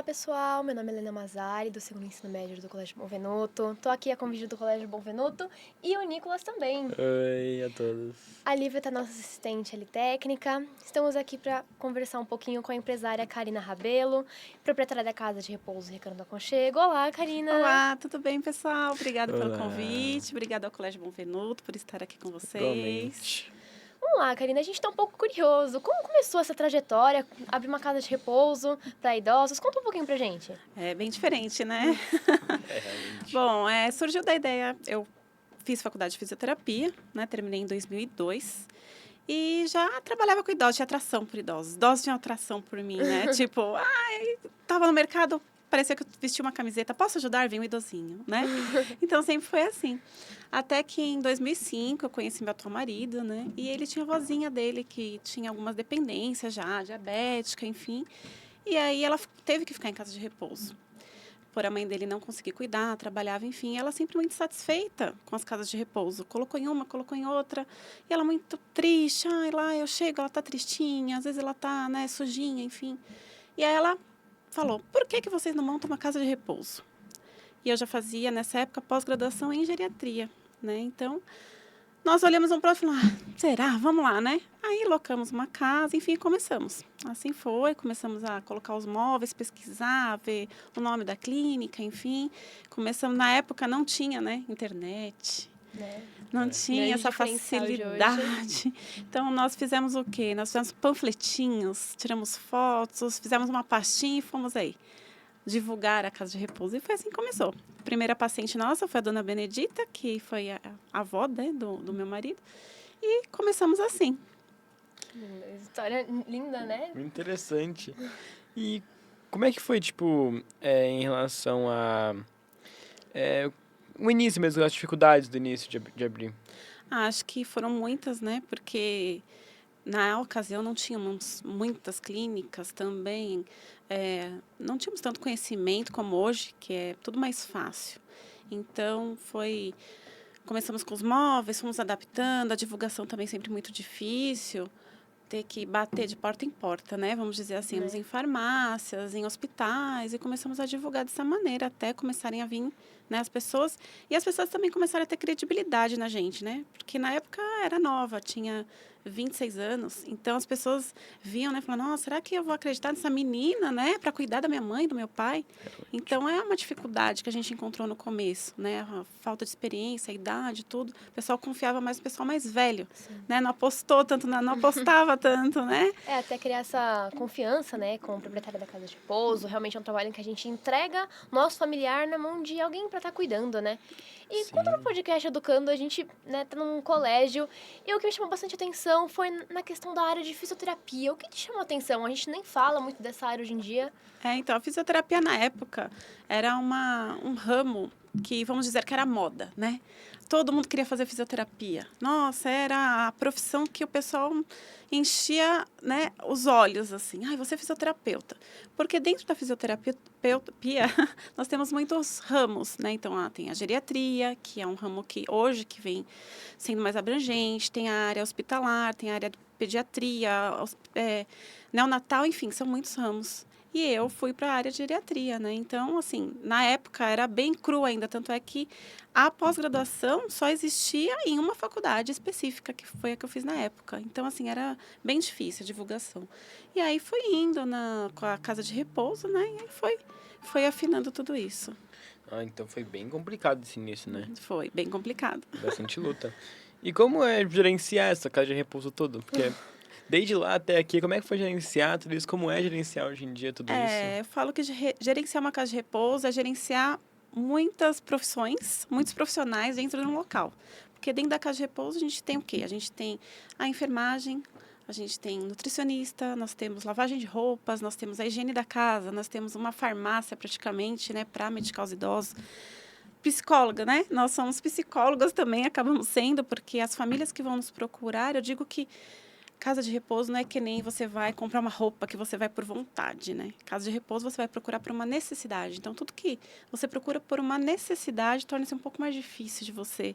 pessoal, meu nome é Helena Mazzari, do segundo ensino médio do Colégio Bom Venuto. Estou aqui a convite do Colégio Bom Venuto e o Nicolas também. Oi a todos. A Lívia está nossa assistente ali técnica. Estamos aqui para conversar um pouquinho com a empresária Karina Rabelo, proprietária da Casa de Repouso Recanto do Aconchego. Olá, Karina! Olá, tudo bem, pessoal? Obrigada pelo Olá. convite, obrigada ao Colégio Bom Venuto por estar aqui com vocês. Igualmente. Vamos lá, Karina, a gente está um pouco curioso. Como começou essa trajetória, abrir uma casa de repouso para idosos? Conta um pouquinho pra gente. É bem diferente, né? Realmente. Bom, surgiu da ideia, eu fiz faculdade de fisioterapia, né? Terminei em 2002 e já trabalhava com idosos, tinha atração por idosos. Idosos tinham atração por mim, né? Tipo, tava no mercado, parecia que eu vestia uma camiseta, posso ajudar? Vem um idosinho, né? Então, sempre foi assim. Até que em 2005 eu conheci meu atual marido, né? E ele tinha a vozinha dele que tinha algumas dependências já, diabética, enfim. E aí ela teve que ficar em casa de repouso. Por a mãe dele não conseguir cuidar, trabalhava, enfim. Ela sempre muito satisfeita com as casas de repouso. Colocou em uma, colocou em outra. E ela muito triste. Ai, lá eu chego, ela tá tristinha. Às vezes ela tá, né, sujinha, enfim. E aí ela falou, por que vocês não montam uma casa de repouso? E eu já fazia, nessa época, pós-graduação em geriatria, né? Então, nós olhamos um para o outro e falamos, será? Vamos lá, né? Aí, locamos uma casa, enfim, começamos. Assim foi, começamos a colocar os móveis, pesquisar, ver o nome da clínica, enfim. Começamos, na época, não tinha, né, internet. Não tinha essa facilidade. Então, nós fizemos o quê? Nós fizemos panfletinhos, tiramos fotos, fizemos uma pastinha e fomos aí divulgar a casa de repouso. E foi assim que começou. A primeira paciente nossa foi a dona Benedita, que foi a avó, né, do meu marido. E começamos assim. História linda, né? Muito interessante. E como é que foi, tipo, em relação a... o início mesmo, as dificuldades do início de abrir? Acho que foram muitas, né? Porque na ocasião não tínhamos muitas clínicas também. Não tínhamos tanto conhecimento como hoje, que é tudo mais fácil. Então, começamos com os móveis, fomos adaptando, a divulgação também sempre muito difícil, ter que bater de porta em porta, né? Vamos dizer assim, íamos em farmácias, em hospitais, e começamos a divulgar dessa maneira, até começarem a vir, né, as pessoas. E as pessoas também começaram a ter credibilidade na gente, né? Porque na época era nova, tinha 26 anos, então as pessoas viam, né, falando, nossa, será que eu vou acreditar nessa menina, né, para cuidar da minha mãe, do meu pai? Então é uma dificuldade que a gente encontrou no começo, né, a falta de experiência, a idade, tudo. O pessoal confiava mais no pessoal mais velho, né, não apostou tanto, não apostava tanto, né? Até criar essa confiança, né, com o proprietário da casa de repouso. Realmente é um trabalho em que a gente entrega nosso familiar na mão de alguém para estar cuidando, né? E quando no podcast Educando, a gente, né, tá num colégio, e o que me chamou bastante atenção foi na questão da área de fisioterapia. O que te chamou a atenção? A gente nem fala muito dessa área hoje em dia. Então, a fisioterapia na época era um ramo que, vamos dizer, que era moda, né? Todo mundo queria fazer fisioterapia. Nossa, era a profissão que o pessoal enchia, né, os olhos, assim. Ai, você é fisioterapeuta. Porque dentro da fisioterapia nós temos muitos ramos, né? Então, tem a geriatria, que é um ramo que hoje que vem sendo mais abrangente. Tem a área hospitalar, tem a área de pediatria, neonatal, enfim, são muitos ramos. E eu fui para a área de geriatria, né? Então, assim, na época era bem cru ainda, tanto é que a pós-graduação só existia em uma faculdade específica, que foi a que eu fiz na época. Então, assim, era bem difícil a divulgação. E aí fui indo com a casa de repouso, né? E aí foi afinando tudo isso. Então foi bem complicado esse início, né? Foi bem complicado. Bastante luta. E como é gerenciar essa casa de repouso toda? Porque desde lá até aqui, como é que foi gerenciar tudo isso? Como é gerenciar hoje em dia tudo isso? Eu falo que gerenciar uma casa de repouso é gerenciar muitas profissões, muitos profissionais dentro de um local. Porque dentro da casa de repouso a gente tem o quê? A gente tem a enfermagem, a gente tem nutricionista, nós temos lavagem de roupas, nós temos a higiene da casa, nós temos uma farmácia praticamente, né, para medicar os idosos. Psicóloga, né? Nós somos psicólogas também, acabamos sendo, porque as famílias que vão nos procurar, eu digo que casa de repouso não é que nem você vai comprar uma roupa que você vai por vontade, né? Casa de repouso você vai procurar por uma necessidade. Então, tudo que você procura por uma necessidade torna-se um pouco mais difícil de você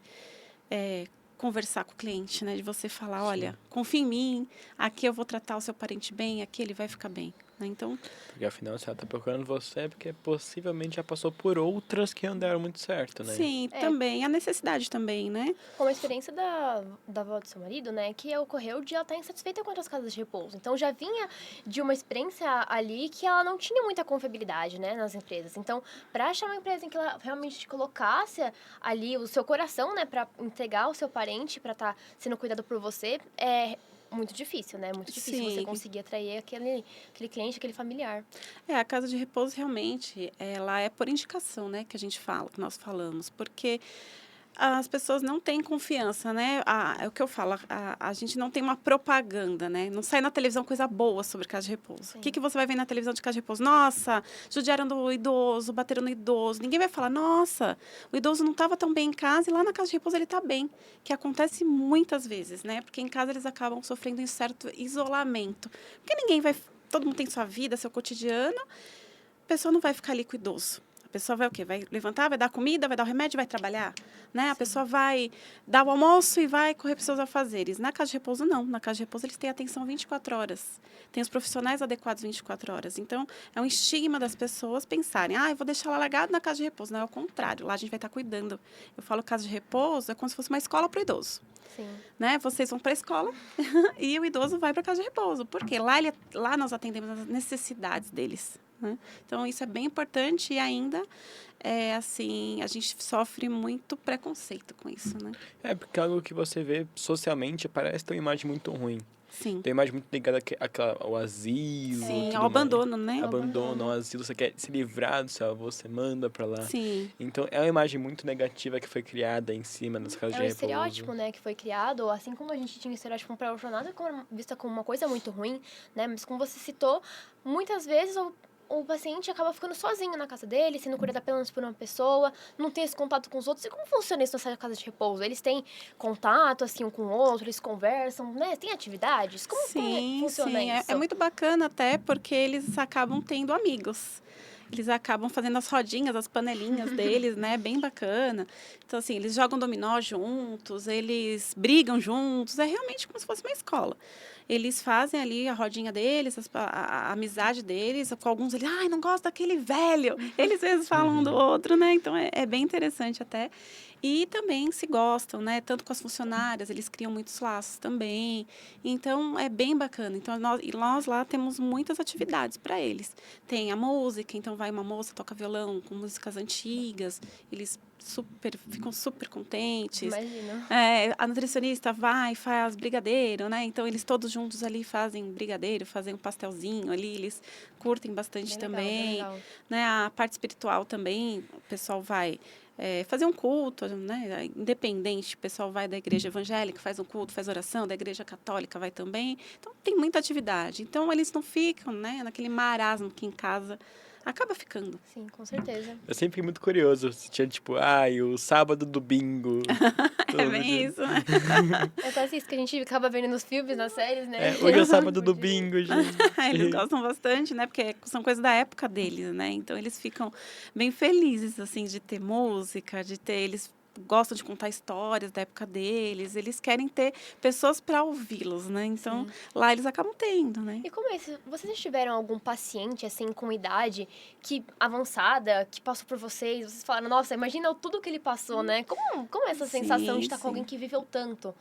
conversar com o cliente, né? De você falar, olha, confia em mim, aqui eu vou tratar o seu parente bem, aqui ele vai ficar bem, né? Então, Porque afinal, se ela tá procurando você, é porque possivelmente já passou por outras que não deram muito certo, né? sim, É. também, a necessidade também, né? Como a experiência da avó do seu marido, né? Que ocorreu de ela estar insatisfeita com as casas de repouso. Então, já vinha de uma experiência ali que ela não tinha muita confiabilidade, né? Nas empresas. Então, para achar uma empresa em que ela realmente te colocasse ali o seu coração, né? Para entregar o seu parente, para estar sendo cuidado por você, é muito difícil, né? Muito difícil você Sim. conseguir atrair aquele cliente, aquele familiar. A casa de repouso realmente, ela é por indicação, né, que a gente fala, que nós falamos, porque as pessoas não têm confiança, né? É o que eu falo, a gente não tem uma propaganda, né? Não sai na televisão coisa boa sobre casa de repouso. Sim. O que você vai ver na televisão de casa de repouso? Nossa, judiaram do idoso, bateram no idoso. Ninguém vai falar, nossa, o idoso não estava tão bem em casa e lá na casa de repouso ele está bem. Que acontece muitas vezes, né? Porque em casa eles acabam sofrendo um certo isolamento. Porque todo mundo tem sua vida, seu cotidiano, a pessoa não vai ficar ali com o idoso. A pessoa vai o quê? Vai levantar, vai dar comida, vai dar o remédio, vai trabalhar, né? A pessoa vai dar o almoço e vai correr para os seus afazeres. Na casa de repouso, não. Na casa de repouso, eles têm atenção 24 horas. Tem os profissionais adequados 24 horas. Então, é um estigma das pessoas pensarem, eu vou deixar ela largada na casa de repouso. Não, é o contrário. Lá a gente vai estar cuidando. Eu falo casa de repouso, é como se fosse uma escola para o idoso. Sim. Né? Vocês vão para a escola e o idoso vai para a casa de repouso. Porque lá nós atendemos as necessidades deles. Né? Então, isso é bem importante e ainda, assim, a gente sofre muito preconceito com isso, né? É, porque algo que você vê socialmente parece ter uma imagem muito ruim. Sim. Tem uma imagem muito ligada ao asilo. Sim, tudo ao mais. abandono, né? Abandono, ao asilo. Você quer se livrar do seu avô, você manda pra lá. Sim. Então, é uma imagem muito negativa que foi criada em cima das casas É de um repouso. estereótipo, né, que foi criado, assim como a gente tinha estereótipo para o jornada vista como uma coisa muito ruim, né, mas como você citou, muitas vezes o paciente acaba ficando sozinho na casa dele, sendo cuidado apenas por uma pessoa, não tem esse contato com os outros. E como funciona isso nessa casa de repouso? Eles têm contato, assim, um com o outro, eles conversam, né? Tem atividades? Como funciona sim. isso? É muito bacana até porque eles acabam tendo amigos. Eles acabam fazendo as rodinhas, as panelinhas deles, né? Bem bacana. Então, assim, eles jogam dominó juntos, eles brigam juntos. É realmente como se fosse uma escola. Eles fazem ali a rodinha deles, a amizade deles. Com alguns, eles, não gosto daquele velho. Eles, às vezes, falam um do outro, né? Então, é bem interessante até. E também se gostam, né? Tanto com as funcionárias, eles criam muitos laços também. Então, é bem bacana. Então, nós lá temos muitas atividades para eles. Tem a música, então vai uma moça, toca violão com músicas antigas. Eles ficam super contentes. Imagino. A nutricionista vai, faz brigadeiro, né? Então, eles todos juntos ali fazem brigadeiro, fazem um pastelzinho ali. Eles curtem bastante Bem também. legal. Né? A parte espiritual também, o pessoal vai fazer um culto, né? Independente, o pessoal vai da igreja evangélica, faz um culto, faz oração, da igreja católica vai também. Então, tem muita atividade. Então, eles não ficam, né, naquele marasmo que em casa acaba ficando. Sim, com certeza. Eu sempre fiquei muito curioso. Se tinha, tipo, o sábado do bingo. É bem isso, né? É quase isso que a gente acaba vendo nos filmes, nas séries, né? Hoje é o sábado do bingo, gente. Eles gostam bastante, né? Porque são coisas da época deles, né? Então, eles ficam bem felizes, assim, de ter música, eles gostam de contar histórias da época deles, eles querem ter pessoas para ouvi-los, né? Então, lá eles acabam tendo, né? E como é isso? Vocês tiveram algum paciente, assim, com idade avançada, que passou por vocês? Vocês falaram, nossa, imagina tudo que ele passou, né? Como é essa sensação de estar com alguém que viveu tanto?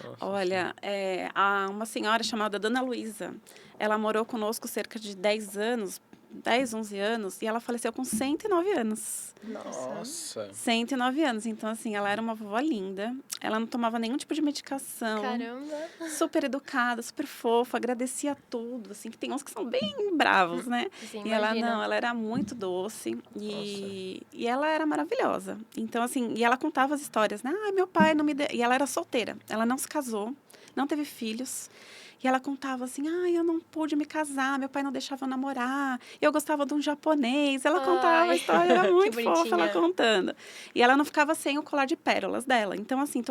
Nossa, olha, há uma senhora chamada Dona Luísa, ela morou conosco cerca de 10 anos, 10, 11 anos, e ela faleceu com 109 anos. Nossa. 109 anos. Então, assim, ela era uma vovó linda. Ela não tomava nenhum tipo de medicação. Caramba. Super educada, super fofa, agradecia tudo. Assim, que tem uns que são bem bravos, né? Sim, e ela imagino. não, ela era muito doce e ela era maravilhosa. Então, assim, e ela contava as histórias, né? Ai, meu pai não me deu. E ela era solteira. Ela não se casou, não teve filhos. E ela contava assim, eu não pude me casar, meu pai não deixava eu namorar, eu gostava de um japonês. Ela contava a história, era muito fofa ela contando. E ela não ficava sem o colar de pérolas dela. Então, assim,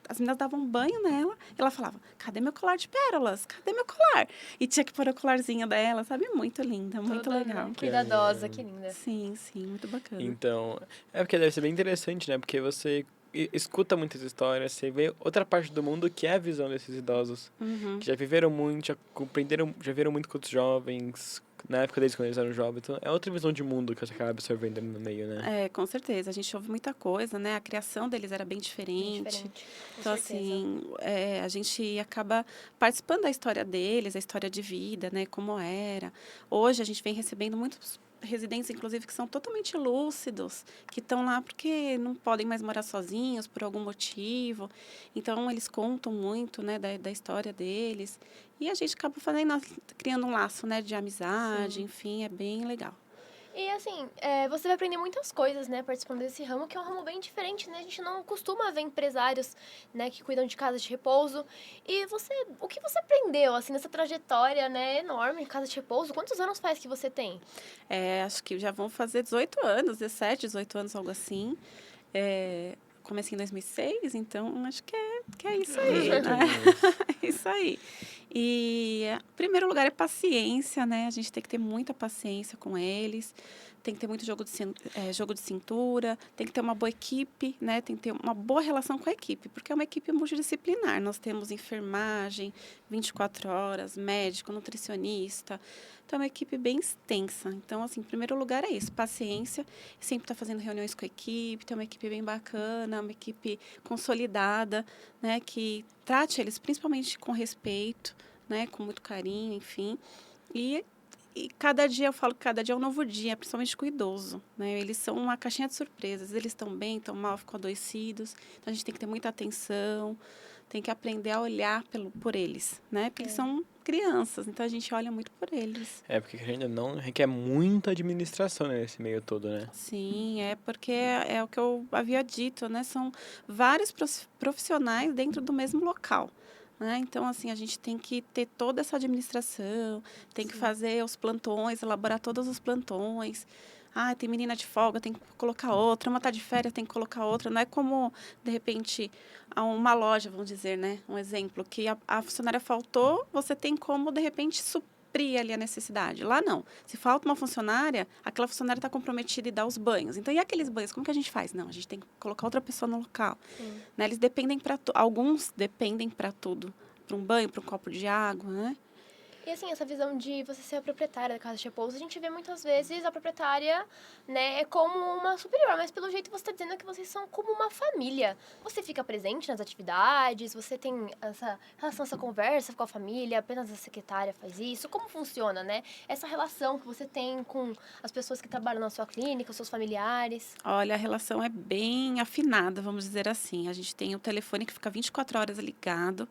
as meninas davam banho nela, e ela falava, cadê meu colar de pérolas? Cadê meu colar? E tinha que pôr o colarzinho dela, sabe? Muito linda, muito legal. Cuidadosa, que linda. Sim, muito bacana. Então, porque deve ser bem interessante, né? Porque você escuta muitas histórias, você vê outra parte do mundo que é a visão desses idosos, que já viveram muito, já compreenderam, já viram muito com os jovens, na época deles quando eles eram jovens. Então, é outra visão de mundo que você acaba absorvendo no meio, né? É, com certeza. A gente ouve muita coisa, né? A criação deles era bem Bem diferente. diferente. Com Então, certeza. assim, a gente acaba participando da história deles, a história de vida, né? Como era. Hoje, a gente vem recebendo muitos residentes, inclusive, que são totalmente lúcidos, que estão lá porque não podem mais morar sozinhos por algum motivo. Então, eles contam muito, né? Da história deles. E a gente acaba criando um laço, né? De amizade, Sim. enfim, é bem legal. E assim, você vai aprender muitas coisas, né, participando desse ramo, que é um ramo bem diferente, né? A gente não costuma ver empresários, né, que cuidam de casas de repouso. E o que você aprendeu, assim, nessa trajetória, né, enorme, casa de repouso? Quantos anos faz que você tem? Acho que já vão fazer 18 anos, 17, 18 anos, algo assim. Comecei em 2006, então acho que é isso aí, 18 né? aninhos. É isso aí. E, em primeiro lugar, é paciência, né? A gente tem que ter muita paciência com eles, tem que ter muito jogo de cintura, tem que ter uma boa equipe, né? Tem que ter uma boa relação com a equipe, porque é uma equipe multidisciplinar. Nós temos enfermagem, 24 horas, médico, nutricionista. Então, é uma equipe bem extensa. Então, assim, em primeiro lugar é isso, paciência. Sempre estar fazendo reuniões com a equipe, ter uma equipe bem bacana, uma equipe consolidada, né? Que trate eles principalmente com respeito, né? Com muito carinho, enfim. E cada dia, eu falo que cada dia é um novo dia, principalmente com o idoso, né? Eles são uma caixinha de surpresas. Eles estão bem, estão mal, ficam adoecidos. Então, a gente tem que ter muita atenção, tem que aprender a olhar por eles, né? Porque eles são crianças, então a gente olha muito por eles. É, porque ainda não requer muita administração, né, nesse meio todo, né? Sim, é porque é o que eu havia dito, né? São vários profissionais dentro do mesmo local. Né? Então, assim, a gente tem que ter toda essa administração, tem que fazer os plantões, elaborar todos os plantões. Ah, tem menina de folga, tem que colocar outra. Uma está de férias, tem que colocar outra. Não é como, de repente, uma loja, vamos dizer, né? Um exemplo, que a funcionária faltou, você tem como, de repente, suprir ali a necessidade. Lá, não. Se falta uma funcionária, aquela funcionária está comprometida em dar os banhos. Então, e aqueles banhos, como que a gente faz? Não, a gente tem que colocar outra pessoa no local. Né? Eles dependem alguns dependem para tudo. Para um banho, para um copo de água, né? E assim, essa visão de você ser a proprietária da casa de repouso, a gente vê muitas vezes a proprietária, né, como uma superior, mas pelo jeito você está dizendo que vocês são como uma família. Você fica presente nas atividades, você tem essa relação, essa conversa com a família, apenas a secretária faz isso. Como funciona, né? Essa relação que você tem com as pessoas que trabalham na sua clínica, os seus familiares. Olha, a relação é bem afinada, vamos dizer assim. A gente tem o telefone que fica 24 horas ligado.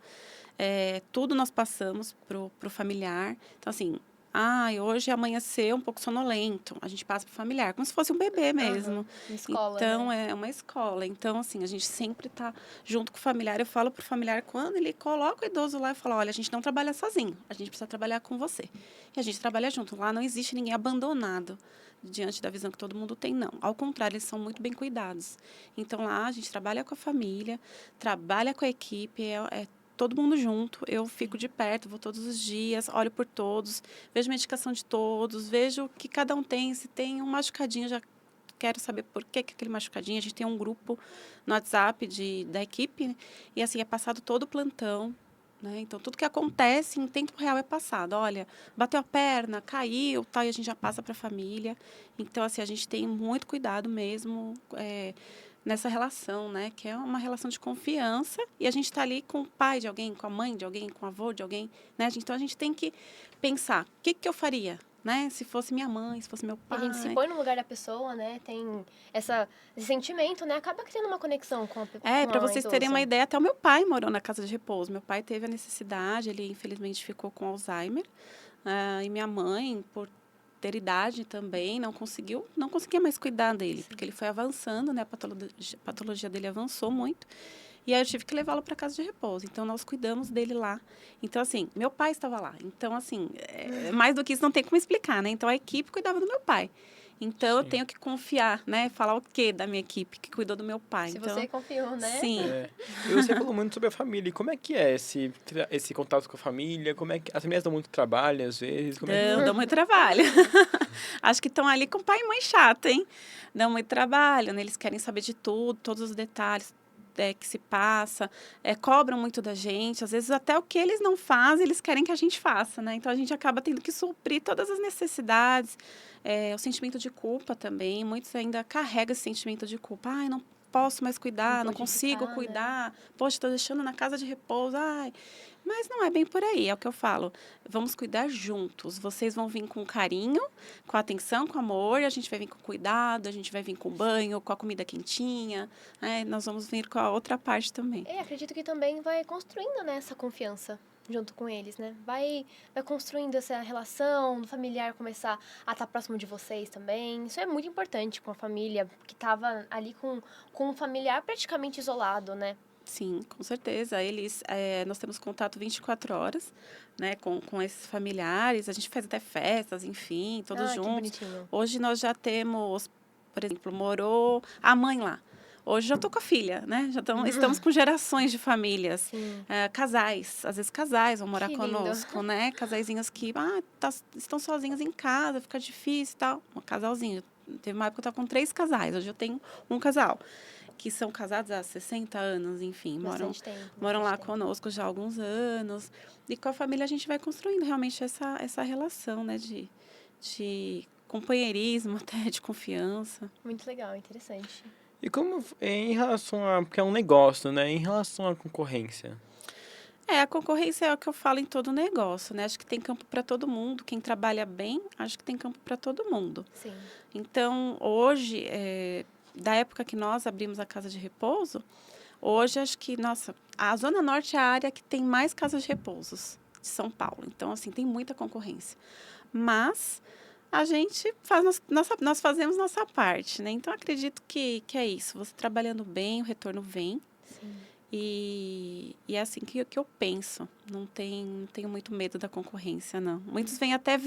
Tudo nós passamos pro familiar. Então, assim, hoje amanheceu um pouco sonolento. A gente passa pro familiar, como se fosse um bebê mesmo. Uma escola, Então, né? é uma escola. Então, assim, a gente sempre está junto com o familiar. Eu falo pro familiar, quando ele coloca o idoso lá, eu falo, olha, a gente não trabalha sozinho, a gente precisa trabalhar com você. E a gente trabalha junto. Lá não existe ninguém abandonado diante da visão que todo mundo tem, não. Ao contrário, eles são muito bem cuidados. Então, lá a gente trabalha com a família, trabalha com a equipe, todo mundo junto, eu fico de perto, vou todos os dias, olho por todos, vejo a medicação de todos, vejo o que cada um tem, se tem um machucadinho, já quero saber por que aquele machucadinho. A gente tem um grupo no WhatsApp da equipe, né? E assim, é passado todo o plantão, né? Então, tudo que acontece em tempo real é passado. Olha, bateu a perna, caiu, tal, e a gente já passa para a família. Então, assim, a gente tem muito cuidado mesmo, nessa relação, né? Que é uma relação de confiança e a gente está ali com o pai de alguém, com a mãe de alguém, com o avô de alguém, né? Então, a gente tem que pensar, o que eu faria, né? Se fosse minha mãe, se fosse meu pai. A gente se põe no lugar da pessoa, né? Tem esse sentimento, né? Acaba criando uma conexão com a pessoa. Para vocês terem uma ideia, até o meu pai morou na casa de repouso. Meu pai teve a necessidade, ele infelizmente ficou com Alzheimer. E minha mãe, por ter idade também, não conseguia mais cuidar dele, porque ele foi avançando, né? A patologia dele avançou muito. E aí eu tive que levá-lo para casa de repouso. Então, nós cuidamos dele lá. Então, assim, meu pai estava lá. Então, assim, mais do que isso não tem como explicar, né? Então, a equipe cuidava do meu pai. Então, eu tenho que confiar, né? Falar o quê da minha equipe que cuidou do meu pai. Se então, você confiou, né? Sim. E você falou muito sobre a família. E como é que é esse contato com a família? Como é que as famílias dão muito trabalho, às vezes? Dão muito trabalho. Acho que estão ali com pai e mãe chato, hein? Dão muito trabalho, né? Eles querem saber de tudo, todos os detalhes. que se passa, cobram muito da gente. Às vezes, até o que eles não fazem, eles querem que a gente faça, né? Então, a gente acaba tendo que suprir todas as necessidades. O sentimento de culpa também. Muitos ainda carregam esse sentimento de culpa. Ai, não posso mais cuidar, não consigo cuidar. Né? Poxa, estou deixando na casa de repouso. Ai... Mas não é bem por aí, é o que eu falo. Vamos cuidar juntos. Vocês vão vir com carinho, com atenção, com amor. E a gente vai vir com cuidado, a gente vai vir com banho, com a comida quentinha. Nós vamos vir com a outra parte também. Acredito que também vai construindo, né, essa confiança junto com eles, né? Vai construindo essa relação do familiar começar a estar próximo de vocês também. Isso é muito importante com a família que estava ali com um familiar praticamente isolado, né? Sim, com certeza. Nós temos contato 24 horas, né, com esses familiares. A gente faz até festas, enfim, todos juntos. Hoje nós já temos, por exemplo, morou a mãe lá. Hoje já estou com a filha, né? Estamos com gerações de famílias. Casais, às vezes casais vão morar conosco, né? Casaizinhos que estão sozinhos em casa, fica difícil e tal. Um casalzinho. Teve uma época que eu estava com 3 casais, hoje eu tenho um casal. Que são casados há 60 anos, enfim, moram lá conosco já há alguns anos. E com a família a gente vai construindo realmente essa relação, né, de companheirismo, até de confiança. Muito legal, interessante. E como em relação porque é um negócio, né, em relação à concorrência? A concorrência é o que eu falo em todo negócio, né? Acho que tem campo para todo mundo. Quem trabalha bem, acho que tem campo para todo mundo. Sim. Então, hoje... da época que nós abrimos a casa de repouso, hoje acho que, a Zona Norte é a área que tem mais casas de repousos de São Paulo. Então, assim, tem muita concorrência. Mas a gente nós fazemos nossa parte, né? Então, acredito que é isso. Você trabalhando bem, o retorno vem. Sim. E é assim que eu penso. Não tenho muito medo da concorrência, não. Muitos vêm até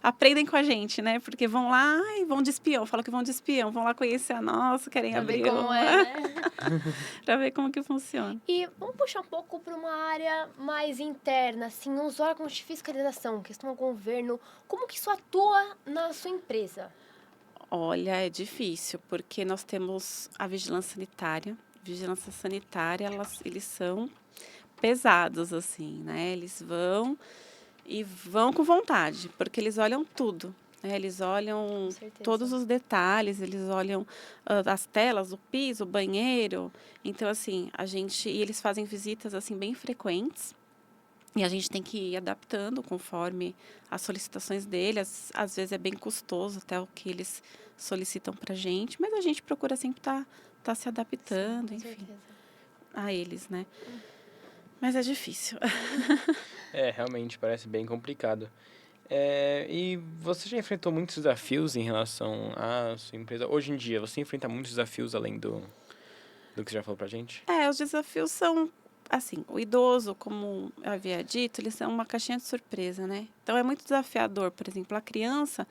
aprendem com a gente, né? Porque vão lá e vão de espião. Falam que vão de espião. Vão lá conhecer a nossa, querem abrir. Pra ver como é, né? Pra ver como que funciona. E vamos puxar um pouco para uma área mais interna, assim, os órgãos de fiscalização, questão ao governo. Como que isso atua na sua empresa? Olha, é difícil, porque nós temos a vigilância sanitária, eles são pesados, assim, né? Eles vão com vontade, porque eles olham tudo, né? Eles olham todos os detalhes, eles olham as telas, o piso, o banheiro. Então, assim, e eles fazem visitas, assim, bem frequentes. E a gente tem que ir adaptando conforme as solicitações deles. Às vezes é bem custoso até o que eles solicitam pra gente, mas a gente procura sempre tá se adaptando, Sim, enfim, a eles, né? Mas é difícil. Realmente, parece bem complicado. E você já enfrentou muitos desafios em relação à sua empresa? Hoje em dia, você enfrenta muitos desafios além do que você já falou pra gente? Os desafios são, assim, o idoso, como eu havia dito, eles são uma caixinha de surpresa, né? Então, é muito desafiador. Por exemplo, a criança...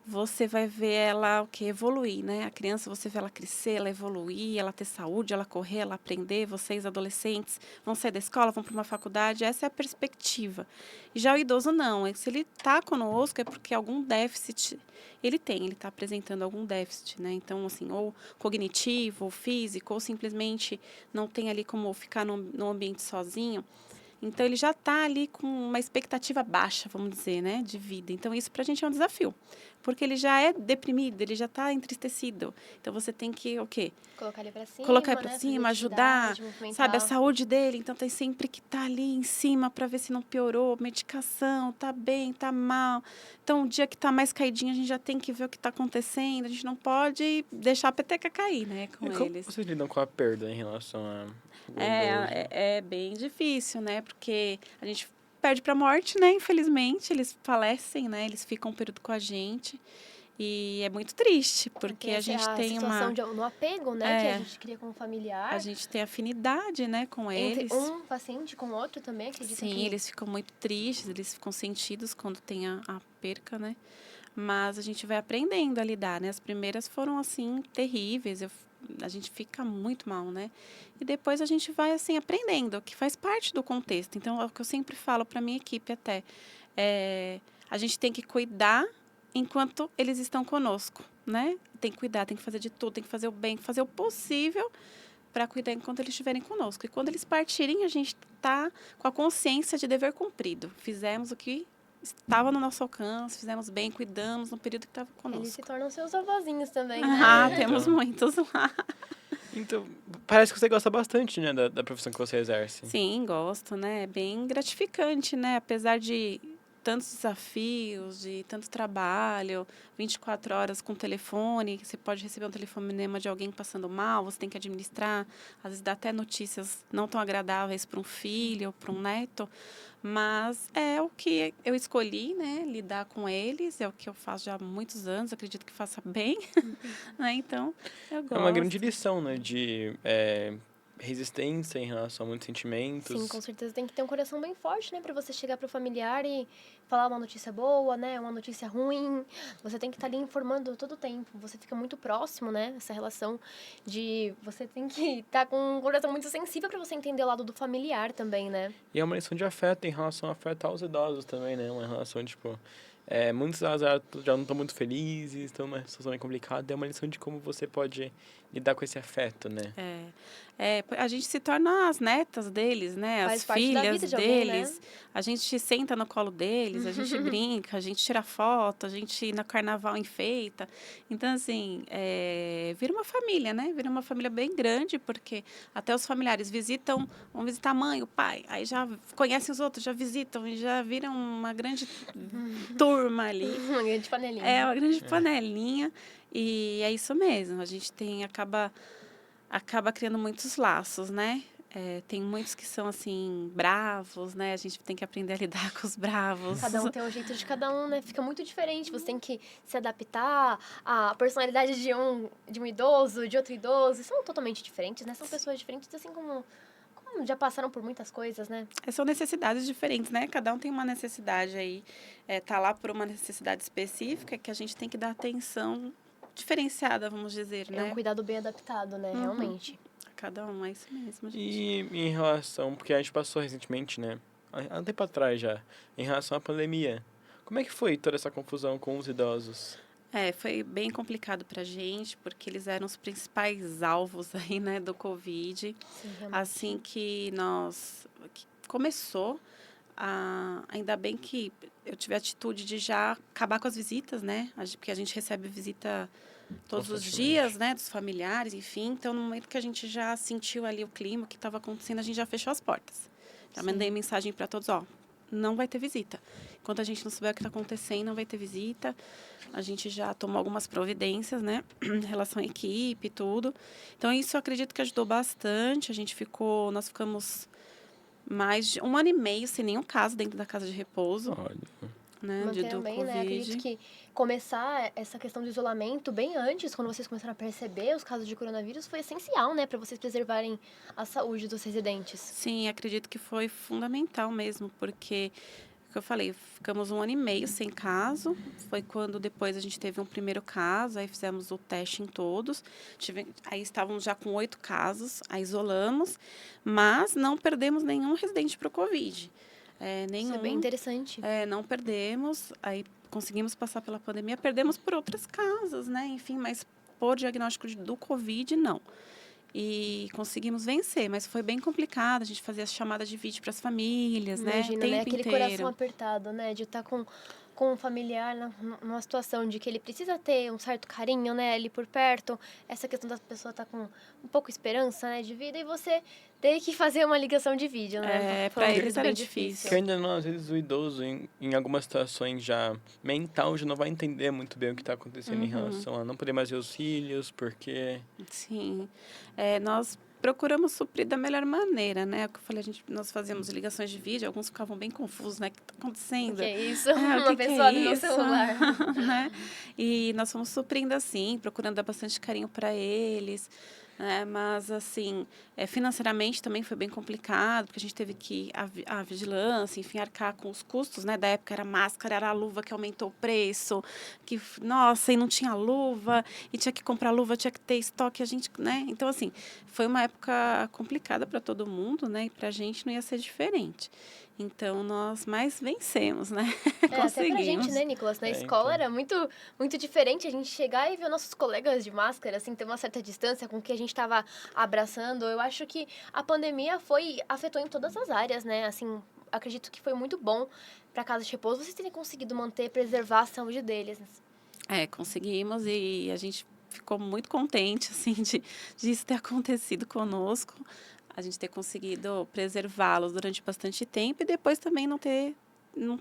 Você vai ver ela evoluir, né? A criança, você vê ela crescer, ela evoluir, ela ter saúde, ela correr, ela aprender. Vocês, adolescentes, vão sair da escola, vão para uma faculdade. Essa é a perspectiva. E já o idoso, não. Se ele está conosco, é porque algum déficit ele está apresentando algum déficit, né? Então, assim, ou cognitivo, ou físico, ou simplesmente não tem ali como ficar no ambiente sozinho. Então, ele já está ali com uma expectativa baixa, vamos dizer, né, de vida. Então, isso para a gente é um desafio, porque ele já é deprimido, ele já está entristecido. Então, você tem que, o quê? Colocar ele para cima, Colocar ele para cima, ajudar, movimentar. sabe, a saúde dele. Então, tem sempre que estar ali em cima para ver se não piorou, medicação, tá bem, tá mal. Então, o dia que tá mais caidinho, a gente já tem que ver o que está acontecendo. A gente não pode deixar a peteca cair, né, com eles. Como vocês lidam com a perda em relação a... É bem difícil, né? Porque a gente perde para a morte, né? Infelizmente, eles falecem, né? Eles ficam um período com a gente. E é muito triste, porque a gente tem uma... no apego, né? Que a gente cria com o familiar. A gente tem afinidade, né? Com eles. Entre um paciente com o outro também, acredito. Sim, eles ficam muito tristes, eles ficam sentidos quando tem a perca, né? Mas a gente vai aprendendo a lidar, né? As primeiras foram, assim, terríveis. A gente fica muito mal, né? E depois a gente vai, assim, aprendendo, que faz parte do contexto. Então, é o que eu sempre falo para minha equipe até. A gente tem que cuidar enquanto eles estão conosco, né? Tem que cuidar, tem que fazer de tudo, tem que fazer o bem, fazer o possível para cuidar enquanto eles estiverem conosco. E quando eles partirem, a gente está com a consciência de dever cumprido. Fizemos o que estava no nosso alcance, fizemos bem, cuidamos no período que estava conosco. Eles se tornam seus avózinhos também, né? Ah, É, temos então. muitos lá. Então, parece que você gosta bastante, né, da profissão que você exerce. Sim, gosto, né? É bem gratificante, né? Apesar de tantos desafios, de tanto trabalho, 24 horas com telefone, você pode receber um telefonema de alguém passando mal, você tem que administrar, às vezes dá até notícias não tão agradáveis para um filho ou para um neto, mas é o que eu escolhi, né? Lidar com eles, é o que eu faço já há muitos anos, acredito que faça bem, né? Então, eu gosto. É uma grande lição, né, de resistência em relação a muitos sentimentos. Sim, com certeza tem que ter um coração bem forte, né? Pra você chegar pro familiar e falar uma notícia boa, né? Uma notícia ruim. Você tem que estar ali informando todo o tempo. Você fica muito próximo, né? Essa relação de... Você tem que estar com um coração muito sensível pra você entender o lado do familiar também, né? E é uma lição de afeto em relação a afeto aos idosos também, né? Uma relação, tipo... muitos idosos já não estão muito felizes, estão numa situação bem complicada. É uma lição de como você pode lidar com esse afeto, né? A gente se torna as netas deles, né? Faz As parte da filhas vida de alguém, né? deles. A gente senta no colo deles, a gente brinca, a gente tira foto, a gente no carnaval enfeita. Então, assim, vira uma família, né? Vira uma família bem grande, porque até os familiares vão visitar a mãe, o pai, aí já conhecem os outros, já visitam e já viram uma grande turma ali. Uma grande panelinha. É uma grande panelinha. E é isso mesmo, a gente acaba criando muitos laços, né? Tem muitos que são, assim, bravos, né? A gente tem que aprender a lidar com os bravos. Cada um tem um jeito de cada um, né? Fica muito diferente. Você tem que se adaptar à personalidade de um idoso, de outro idoso. São totalmente diferentes, né? São pessoas diferentes, assim como já passaram por muitas coisas, né? São necessidades diferentes, né? Cada um tem uma necessidade aí. Tá lá por uma necessidade específica que a gente tem que dar atenção diferenciada, vamos dizer, É né? um cuidado bem adaptado, né? Realmente. Cada um, é isso mesmo, gente. E em relação... Porque a gente passou recentemente, né? Há um tempo atrás já. Em relação à pandemia. Como é que foi toda essa confusão com os idosos? Foi bem complicado pra gente, porque eles eram os principais alvos aí, né, do Covid. Sim, realmente. Assim que começou, ainda bem que eu tive a atitude de já acabar com as visitas, né? Porque a gente recebe visita todos os dias, né? Dos familiares, enfim. Então, no momento que a gente já sentiu ali o clima, o que estava acontecendo, a gente já fechou as portas. Já mandei mensagem para todos, não vai ter visita. Enquanto a gente não souber o que está acontecendo, não vai ter visita. A gente já tomou algumas providências, né? Em relação à equipe e tudo. Então, isso eu acredito que ajudou bastante. Nós ficamos mais de 1 ano e meio sem nenhum caso dentro da casa de repouso, Olha... né? Manter Do bem, Covid. né? Acredito que começar essa questão do isolamento bem antes, quando vocês começaram a perceber os casos de coronavírus, foi essencial, né? Pra vocês preservarem a saúde dos residentes. Sim, acredito que foi fundamental mesmo, porque, como eu falei, ficamos 1 ano e meio sem caso. Foi quando depois a gente teve um primeiro caso, aí fizemos o teste em todos. Aí estávamos já com 8 casos, aí isolamos, mas não perdemos nenhum residente para o Covid. Nenhum. Isso é bem interessante. Não perdemos, aí conseguimos passar pela pandemia, perdemos por outras causas, né? Enfim, mas por diagnóstico do Covid, não. E conseguimos vencer, mas foi bem complicado. A gente fazia as chamadas de vídeo para as famílias, Imagina, né? O tempo né? Aquele inteiro. coração apertado, né? De estar com um familiar numa situação de que ele precisa ter um certo carinho, né? Ali por perto. Essa questão da pessoa estar com um pouco de esperança, né? De vida. E você ter que fazer uma ligação de vídeo, né? Para Foi eles era bem difícil. Que ainda não, às vezes o idoso, em algumas situações já mental, já não vai entender muito bem o que está acontecendo em relação a não poder mais ver os filhos, porque... Sim. Nós procuramos suprir da melhor maneira, né? O que eu falei, nós fazíamos ligações de vídeo, alguns ficavam bem confusos, né? O que está acontecendo? O que é isso? O Uma que pessoa é no isso? celular. Né? E nós fomos suprindo assim, procurando dar bastante carinho para eles. Mas, assim, financeiramente também foi bem complicado, porque a gente teve que a vigilância, enfim, arcar com os custos, né? Da época era a máscara, era a luva que aumentou o preço, nossa, e não tinha luva, e tinha que comprar luva, tinha que ter estoque, né? Então, assim, foi uma época complicada para todo mundo, né? E para a gente não ia ser diferente. Então, nós mais vencemos, né? Até pra Conseguimos. gente, né, Nicolas? Na escola então. era muito, muito diferente a gente chegar e ver nossos colegas de máscara, assim, ter uma certa distância com o que a gente tava abraçando. Eu acho que a pandemia afetou em todas as áreas, né? Assim, acredito que foi muito bom pra Casa de Repouso vocês terem conseguido manter, preservar a saúde deles. Conseguimos e a gente ficou muito contente, assim, de isso ter acontecido conosco. A gente ter conseguido preservá-los durante bastante tempo e depois também não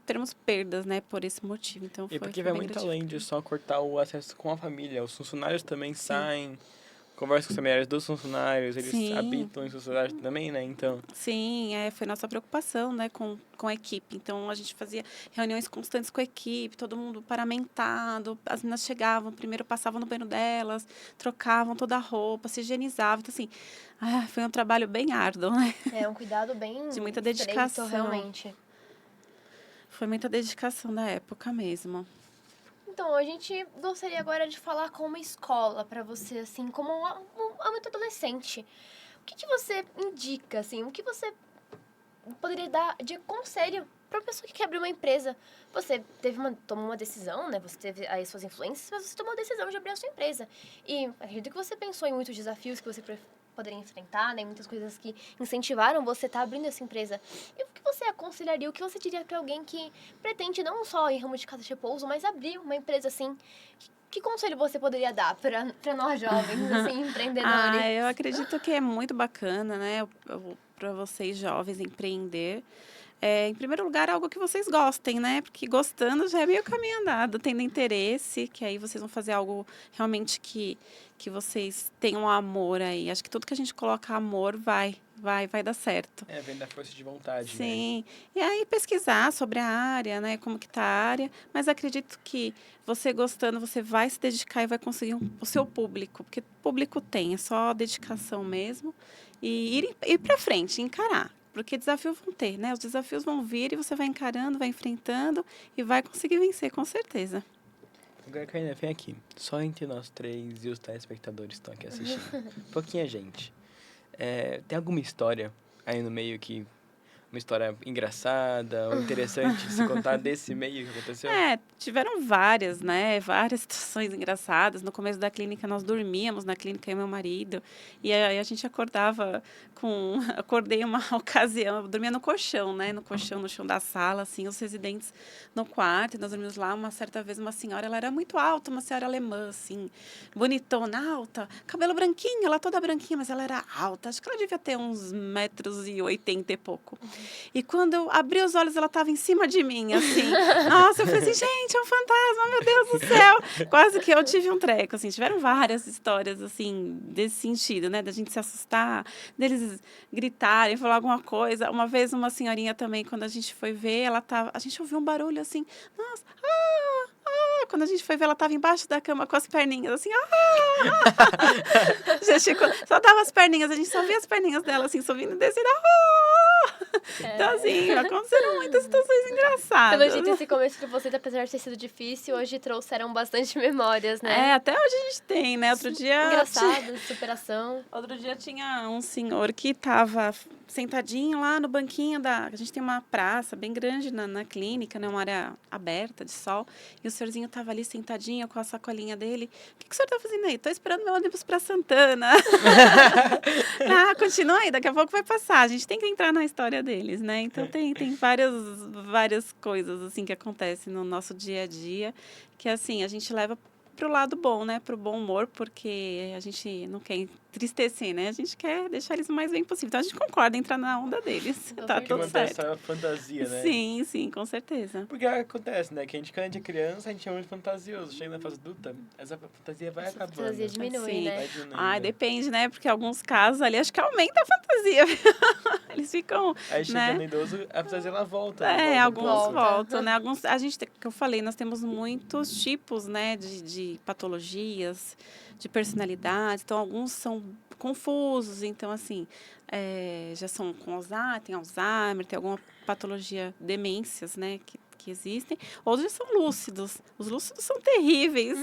termos perdas, né, por esse motivo. Então, E porque foi vai bem muito além de gratificante. só cortar o acesso com a família. Os funcionários também Sim. saem, conversam com os familiares dos funcionários, eles Sim. habitam em sociedade também, né? Então, Sim, foi nossa preocupação, né, com a equipe. Então, a gente fazia reuniões constantes com a equipe, todo mundo paramentado. As meninas chegavam, primeiro passavam no banheiro delas, trocavam toda a roupa, se higienizavam. Então, assim, foi um trabalho bem árduo, né? É um cuidado bem De muita estreito, dedicação. realmente. Foi muita dedicação da época mesmo. Então, a gente gostaria agora de falar como escola pra você, assim, como um âmbito adolescente. O que você indica, assim, o que você poderia dar de conselho para uma pessoa que quer abrir uma empresa? Você tomou uma decisão, né? Você teve aí suas influências, mas você tomou a decisão de abrir a sua empresa. E acredito que você pensou em muitos desafios que você poderia enfrentar, né? Muitas coisas que incentivaram você a estar abrindo essa empresa. E o que você aconselharia, o que você diria para alguém que pretende não só em ramo de casa de repouso, mas abrir uma empresa assim? Que conselho você poderia dar para nós jovens, assim, empreendedores? Eu acredito que é muito bacana, né, para vocês jovens empreender. Em primeiro lugar, algo que vocês gostem, né? Porque gostando já é meio caminho andado, tendo interesse, que aí vocês vão fazer algo realmente que vocês tenham amor aí. Acho que tudo que a gente coloca amor vai dar certo. vem da força de vontade, né? Sim. E aí pesquisar sobre a área, né? Como que tá a área. Mas acredito que você gostando, você vai se dedicar e vai conseguir o seu público. Porque público tem, é só dedicação mesmo. E ir para frente, encarar. Porque desafios vão ter, né? Os desafios vão vir e você vai encarando, vai enfrentando e vai conseguir vencer, com certeza. Agora, Karina, vem aqui. Só entre nós três e os telespectadores que estão aqui assistindo. Pouquinha gente. Tem alguma história aí no meio que... Uma história engraçada ou interessante de se contar desse meio que aconteceu? Tiveram várias, né? Várias situações engraçadas. No começo da clínica, nós dormíamos na clínica, eu e meu marido. E aí a gente acordava com... Acordei uma ocasião, eu dormia no colchão, né? No colchão, no chão da sala, assim, os residentes no quarto. E nós dormimos lá. Uma certa vez, uma senhora, ela era muito alta, uma senhora alemã, assim, bonitona, alta. Cabelo branquinho, ela toda branquinha, mas ela era alta. Acho que ela devia ter uns 1,80 m e pouco. E quando eu abri os olhos, ela estava em cima de mim, assim. Nossa, eu falei assim, gente, é um fantasma, meu Deus do céu. Quase que eu tive um treco, assim. Tiveram várias histórias, assim, desse sentido, né? Da gente se assustar, deles gritarem, falar alguma coisa. Uma vez, uma senhorinha também, quando a gente foi ver, a gente ouviu um barulho, assim, nossa, quando a gente foi ver, ela estava embaixo da cama com as perninhas, assim, só dava as perninhas, a gente só via as perninhas dela, assim, subindo e descendo, Então, assim, aconteceram muitas situações engraçadas. Pelo jeito, esse começo pra vocês, apesar de ter sido difícil, hoje trouxeram bastante memórias, né? Até hoje a gente tem, né? Engraçado, superação. Outro dia tinha um senhor que estava sentadinho lá no banquinho A gente tem uma praça bem grande na clínica, né? Uma área aberta de sol. E o senhorzinho estava ali sentadinho com a sacolinha dele. O que o senhor está fazendo aí? Estou esperando meu ônibus para Santana. Continua aí, daqui a pouco vai passar. A gente tem que entrar na história deles, né? Então tem várias coisas assim que acontecem no nosso dia a dia, que assim, a gente leva pro lado bom, né? Pro bom humor, porque a gente não quer entristecer, né? A gente quer deixar eles o mais bem possível. Então a gente concorda, entrar na onda deles. Tá Que tudo manter certo. essa fantasia, né? Sim, com certeza. Porque acontece, né? Que quando a gente é criança, a gente é muito fantasioso. Chega na fase adulta, essa fantasia vai Essa acabando. fantasia diminui, Sim. né? Vai diminuindo. Depende, né? Porque alguns casos ali, acho que aumenta a fantasia. Eles ficam, Aí chega né? no idoso, a fantasia ela volta. Volta um Alguns pouco. voltam, né? Alguns, que eu falei, nós temos muitos tipos, né, de patologias, de personalidades. Então, alguns são confusos. Então, assim, já são com Alzheimer, tem alguma patologia, demências, né, que existem, outros são lúcidos. Os lúcidos são terríveis.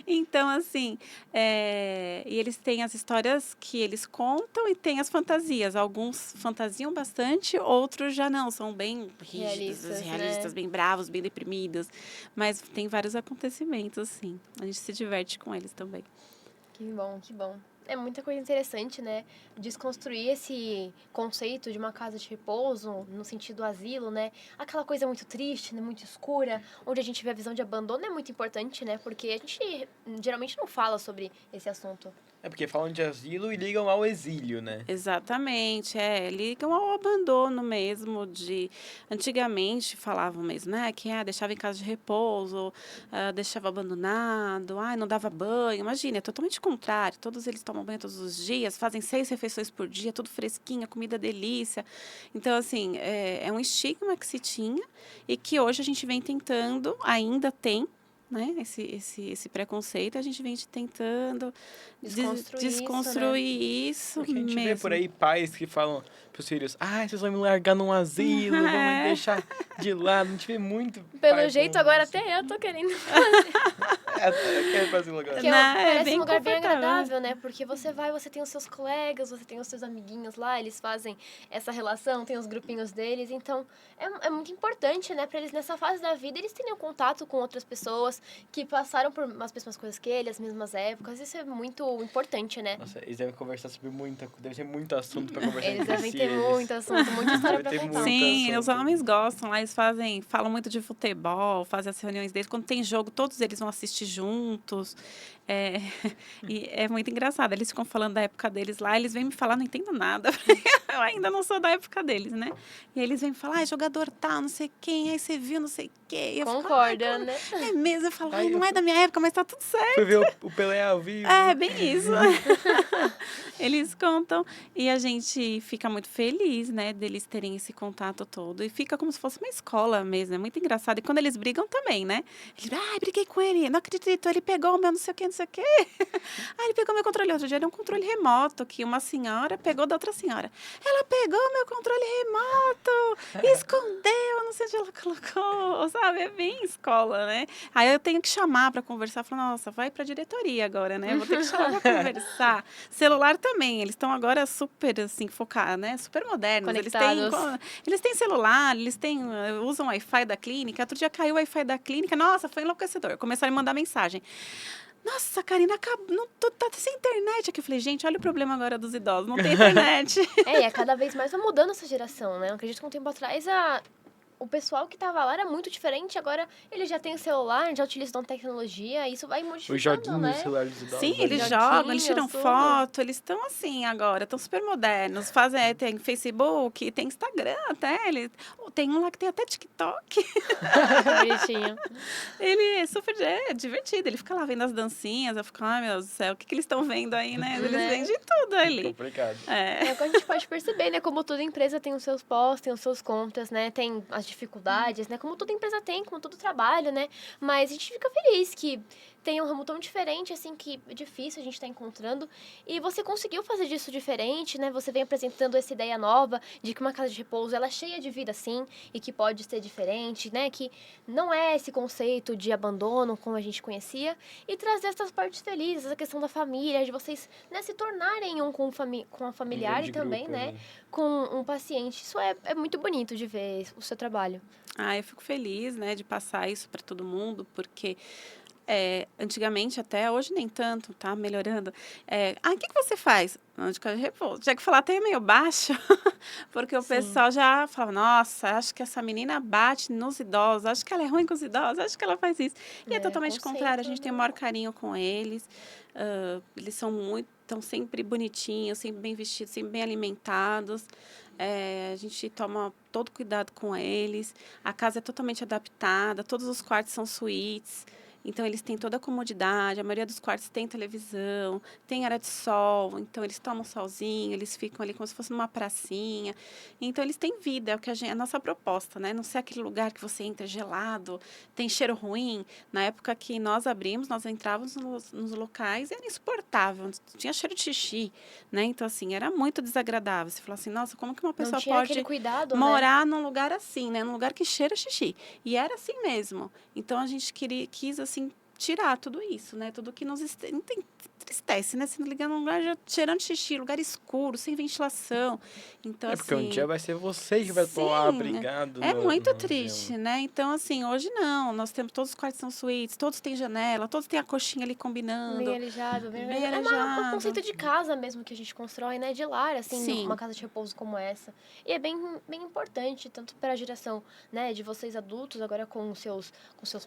Então, assim, e eles têm as histórias que eles contam e tem as fantasias. Alguns fantasiam bastante, outros já não, são bem rígidos, realistas, bem bravos, bem deprimidos. Mas tem vários acontecimentos, assim. A gente se diverte com eles também. Que bom, que bom. É muita coisa interessante, né? Desconstruir esse conceito de uma casa de repouso, no sentido asilo, né? Aquela coisa muito triste, né? Muito escura, onde a gente vê a visão de abandono é muito importante, né? Porque a gente geralmente não fala sobre esse assunto. É porque falam de asilo e ligam ao exílio, né? Exatamente, ligam ao abandono mesmo antigamente falavam mesmo, né, que deixava em casa de repouso, deixava abandonado, não dava banho, imagina, é totalmente contrário, todos eles tomam banho todos os dias, fazem 6 refeições por dia, tudo fresquinho, comida delícia, então assim, é um estigma que se tinha e que hoje a gente vem tentando, ainda tem, né, esse preconceito, a gente vem tentando desconstruir isso, Porque a gente mesmo. vê por aí pais que falam pros filhos, vocês vão me largar num asilo, vão me deixar de lado. A gente vê muito Pelo jeito, agora até eu tô querendo eu quero fazer um lugar. Porque parece um lugar bem agradável, né? Porque você vai, você tem os seus colegas, você tem os seus amiguinhos lá, eles fazem essa relação, tem os grupinhos deles. Então, é muito importante, né? Pra eles, nessa fase da vida, eles terem um contato com outras pessoas que passaram por as mesmas coisas que eles, as mesmas épocas. Isso é muito importante, né? Nossa, eles devem conversar sobre deve ter muito assunto pra conversar Eles devem ter muito assunto, muita história pra contar. Sim, os homens gostam lá, eles falam muito de futebol, fazem as reuniões deles. Quando tem jogo, todos eles vão assistir juntos. E é muito engraçado. Eles ficam falando da época deles lá, eles vêm me falar, não entendo nada. Eu ainda não sou da época deles, né? E aí eles vêm me falar, jogador tal, não sei quem, aí você viu, não sei o quê. Eu Concorda, né? É mesmo, eu falo, não é da minha época, mas tá tudo certo. Fui ver o Pelé ao vivo. É, bem isso. Eles contam e a gente fica muito feliz, né, deles terem esse contato todo. E fica como se fosse uma escola mesmo, é muito engraçado. E quando eles brigam também, né? Eles, briguei com ele, não acredito, ele pegou o meu não sei o quê, não sei o quê. Ele pegou meu controle. Outro dia era um controle remoto que uma senhora pegou da outra senhora. Ela pegou meu controle remoto, escondeu, não sei onde ela colocou, sabe? É bem escola, né? Aí eu tenho que chamar para conversar, falar, nossa, vai para a diretoria agora, né? Vou ter que chamar para conversar. Celular também, eles estão agora super, assim, focados, né? Super modernos. Eles têm celular, usam o Wi-Fi da clínica. Outro dia caiu o Wi-Fi da clínica, nossa, foi enlouquecedor. Começaram a mandar mensagem. Nossa, Karina, tá sem internet aqui. Eu falei, gente, olha o problema agora dos idosos, não tem internet. Cada vez mais vai mudando essa geração, né? Eu acredito que um tempo atrás o pessoal que tava lá era muito diferente, agora eles já têm celular, já utilizam tecnologia, isso vai modificando, os joguinhos né? no celular dos idosos. Sim, eles jogam, eles tiram foto, eles estão assim agora, estão super modernos, tem Facebook, tem Instagram até, tem um lá que tem até TikTok. Bonitinho. Ele é super divertido, ele fica lá vendo as dancinhas, eu fico, ai meu Deus do céu, o que eles estão vendo aí, né? Eles veem de tudo ali. Complicado. É o que a gente pode perceber, né? Como toda empresa tem os seus pós, tem os seus contras, né? Tem as dificuldades, né? Como toda empresa tem, como todo trabalho, né? Mas a gente fica feliz que tem um ramo tão diferente, assim, que é difícil a gente estar encontrando. E você conseguiu fazer disso diferente, né? Você vem apresentando essa ideia nova de que uma casa de repouso, ela é cheia de vida, sim, e que pode ser diferente, né? Que não é esse conceito de abandono como a gente conhecia. E trazer essas partes felizes, essa questão da família, de vocês, né, se tornarem um com a familiar e também, grupo, né, com um paciente. Isso é muito bonito de ver o seu trabalho. Eu fico feliz, né, de passar isso para todo mundo, porque antigamente até, hoje nem tanto, tá melhorando. O que você faz? De casa de repouso. Tinha que falar até meio baixo, porque o pessoal já falava, nossa, acho que essa menina bate nos idosos, acho que ela é ruim com os idosos, acho que ela faz isso. E é totalmente contrário, a gente tem o maior carinho com eles, eles estão sempre bonitinhos, sempre bem vestidos, sempre bem alimentados. A gente toma todo cuidado com eles. A casa é totalmente adaptada, todos os quartos são suítes. Então, eles têm toda a comodidade, a maioria dos quartos tem televisão, tem área de sol, então eles tomam solzinho, eles ficam ali como se fosse numa pracinha. Então, eles têm vida, é o que a nossa proposta, né? Não ser aquele lugar que você entra gelado, tem cheiro ruim. Na época que nós abrimos, nós entrávamos nos locais e era insuportável, tinha cheiro de xixi, né? Então, assim, era muito desagradável. Você fala assim, nossa, como que uma pessoa Não tinha pode aquele cuidado, né? morar num lugar assim, né? Num lugar que cheira xixi. E era assim mesmo. Então, a gente quis, assim, tirar tudo isso, né? Tudo que nos entristece, né? Se ligar num lugar cheirando xixi, lugar escuro, sem ventilação. Então, Porque um assim... dia vai ser você que vai estar lá abrigado É muito no triste, gelo. né? Então, assim, hoje não. Nós temos todos os quartos são suítes, todos têm janela, todos têm a coxinha ali combinando. Bem arejado, Bem É um arejado. conceito de casa mesmo que a gente constrói, né? De lar, assim, Sim. uma casa de repouso como essa. E é bem importante, tanto para a geração, né, de vocês adultos, agora com seus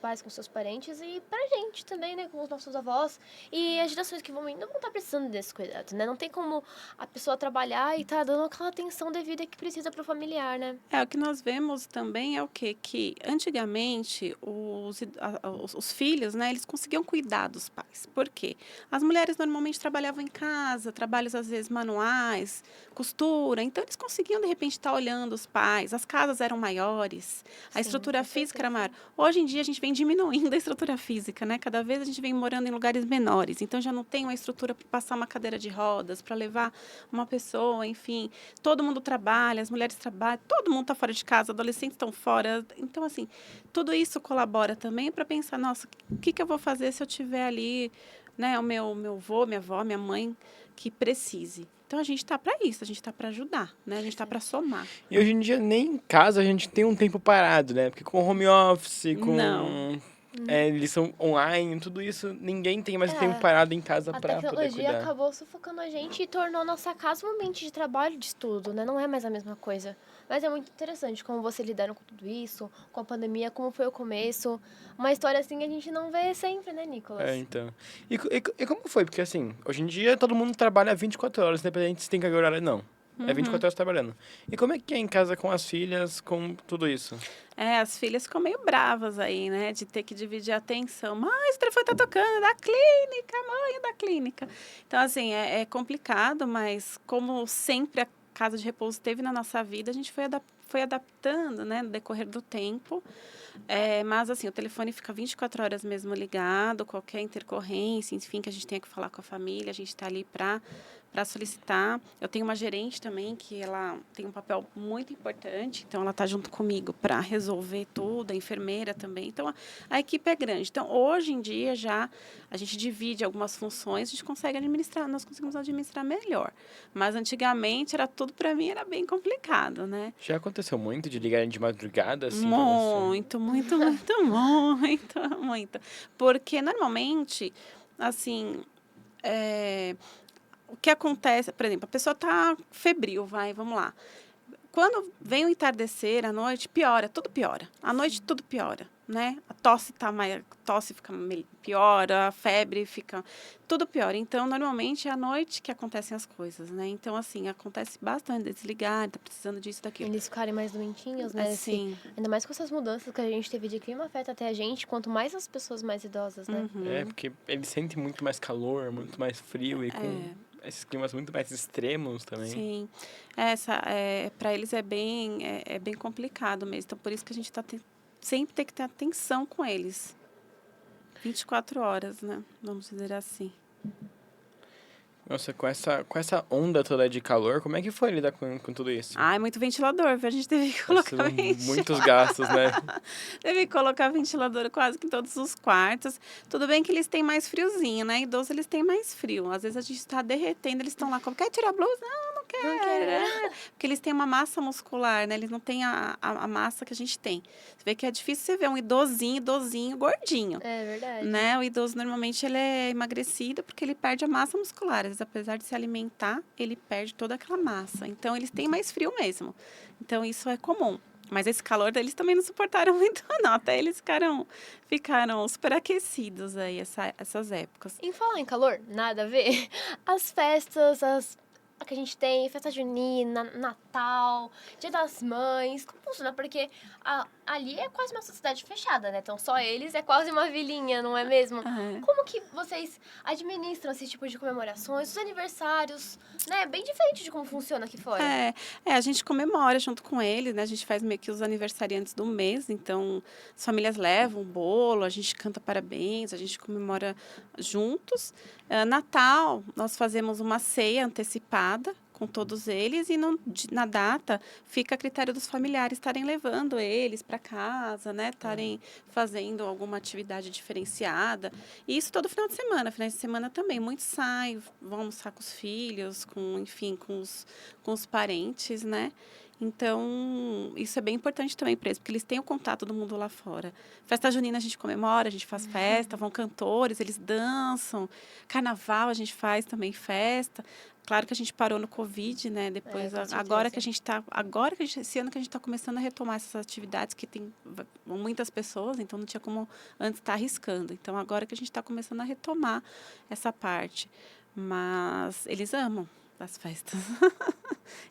pais, com seus parentes, e pra gente também, né, com os nossos avós. E as gerações que vão indo vão estar precisando desse cuidado, né? Não tem como a pessoa trabalhar e tá dando aquela atenção devida que precisa pro familiar, né? O que nós vemos também é o quê? Que antigamente os filhos, né, eles conseguiam cuidar dos pais. Por quê? As mulheres normalmente trabalhavam em casa, trabalhos às vezes manuais, costura, então eles conseguiam de repente estar olhando os pais, as casas eram maiores, a Sim, estrutura com física certeza. era maior. Hoje em dia a gente vem diminuindo a estrutura física, né? Cada vez a gente vem morando em lugares menores, então já não tem uma estrutura para passar uma cadeira de rodas, para levar uma pessoa, enfim. Todo mundo trabalha, as mulheres trabalham, todo mundo está fora de casa, adolescentes estão fora. Então, assim, tudo isso colabora também para pensar, nossa, o que eu vou fazer se eu tiver ali, né, o meu avô, minha avó, minha mãe, que precise. Então, a gente está para isso, a gente está para ajudar, né? A gente está para somar. E hoje em dia nem em casa a gente tem um tempo parado, né? Porque com home office, Não. lição online, tudo isso, ninguém tem mais É. tempo parado em casa A pra poder tecnologia cuidar. acabou sufocando a gente e tornou a nossa casa um ambiente de trabalho e de estudo, né? Não é mais a mesma coisa. Mas é muito interessante como vocês lidaram com tudo isso, com a pandemia, como foi o começo. Uma história assim a gente não vê sempre, né, Nicolas? É, então. E como foi? Porque assim, hoje em dia todo mundo trabalha 24 horas, independente se tem carga horária ou não. É 24 horas trabalhando. E como é que é em casa com as filhas, com tudo isso? As filhas ficam meio bravas aí, né? De ter que dividir a atenção. Mãe, o telefone tá tocando, é da clínica, mãe, é da clínica. Então, assim, é complicado, mas como sempre a casa de repouso teve na nossa vida, a gente foi adaptando, né? No decorrer do tempo. Mas, assim, o telefone fica 24 horas mesmo ligado, qualquer intercorrência, enfim, que a gente tenha que falar com a família, a gente está ali para solicitar. Eu tenho uma gerente também que ela tem um papel muito importante, então ela está junto comigo para resolver tudo, a enfermeira também. Então, a equipe é grande. Então, hoje em dia, já a gente divide algumas funções, a gente consegue administrar, nós conseguimos administrar melhor. Mas, antigamente, era tudo para mim, era bem complicado, né? Já aconteceu muito de ligarem de madrugada, assim, pra você? Muito. Porque, normalmente, assim, o que acontece, por exemplo, a pessoa está febril, vamos lá. Quando vem o entardecer, à noite, tudo piora. À noite, tudo piora, né? A tosse fica piora, a febre fica... Tudo piora. Então, normalmente, é à noite que acontecem as coisas, né? Então, assim, acontece bastante desligar, tá precisando disso, daquilo. Eles ficarem mais doentinhos, né? Sim. Ainda mais com essas mudanças que a gente teve de clima, afeta até a gente, quanto mais as pessoas mais idosas, né? É, porque eles sentem muito mais calor, muito mais frio e com esses climas muito mais extremos também. Sim. Para eles é bem complicado mesmo. Então, por isso que a gente sempre tem que ter atenção com eles. 24 horas, né? Vamos dizer assim. Nossa, com essa onda toda de calor, como é que foi lidar com tudo isso? É muito ventilador, viu? A gente teve que colocar Muitos gastos, né? Teve que colocar ventilador quase que em todos os quartos. Tudo bem que eles têm mais friozinho, né? Idosos, eles têm mais frio. Às vezes a gente está derretendo, eles estão lá, quer tirar a blusa? Não quero. Porque eles têm uma massa muscular, né? Eles não têm a massa que a gente tem. Você vê que é difícil você ver um idosinho, gordinho. É verdade. Né? O idoso, normalmente, ele é emagrecido porque ele perde a massa muscular. Às vezes, apesar de se alimentar, ele perde toda aquela massa. Então, eles têm mais frio mesmo. Então, isso é comum. Mas esse calor deles também não suportaram muito, não. Até eles ficaram superaquecidos aí, essas épocas. Em falar em calor, nada a ver. As festas, que a gente tem, festa junina, Natal, Dia das Mães, como funciona? Porque ali é quase uma sociedade fechada, né? Então, só eles é quase uma vilinha, não é mesmo? Como que vocês administram esse tipo de comemorações, os aniversários, né? Bem diferente de como funciona aqui fora. A gente comemora junto com eles, né? A gente faz meio que os aniversariantes do mês, então as famílias levam um bolo, a gente canta parabéns, a gente comemora juntos. Natal, nós fazemos uma ceia antecipada com todos eles e na data fica a critério dos familiares estarem levando eles para casa, né? Estarem fazendo alguma atividade diferenciada. E isso todo final de semana. Final de semana também. Muitos saem, vão almoçar com os filhos, enfim, com os parentes, né? Então, isso é bem importante também para eles, porque eles têm o contato do mundo lá fora. Festa junina a gente comemora, a gente faz festa, vão cantores, eles dançam. Carnaval a gente faz também festa. Claro que a gente parou no Covid, né? Depois, esse ano que a gente está começando a retomar essas atividades que tem muitas pessoas, então não tinha como antes estar arriscando. Então, agora que a gente está começando a retomar essa parte. Mas eles amam as festas.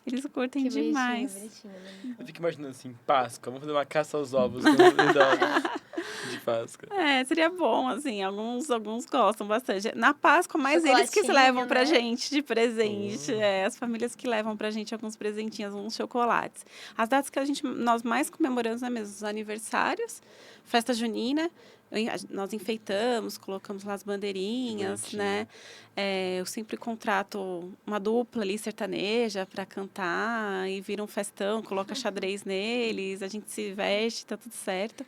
Eles curtem demais. Bonitinho, né? Eu fico imaginando assim, Páscoa, vamos fazer uma caça aos ovos com idosos de Páscoa. Seria bom, assim, alguns gostam bastante. Na Páscoa, mais eles que levam pra gente de presente. As famílias que levam pra gente alguns presentinhos, uns chocolates. As datas que nós mais comemoramos é mesmo os aniversários, festa junina. Nós enfeitamos, colocamos lá as bandeirinhas, né? Eu sempre contrato uma dupla ali sertaneja para cantar e vira um festão, coloca xadrez neles, a gente se veste, tá tudo certo.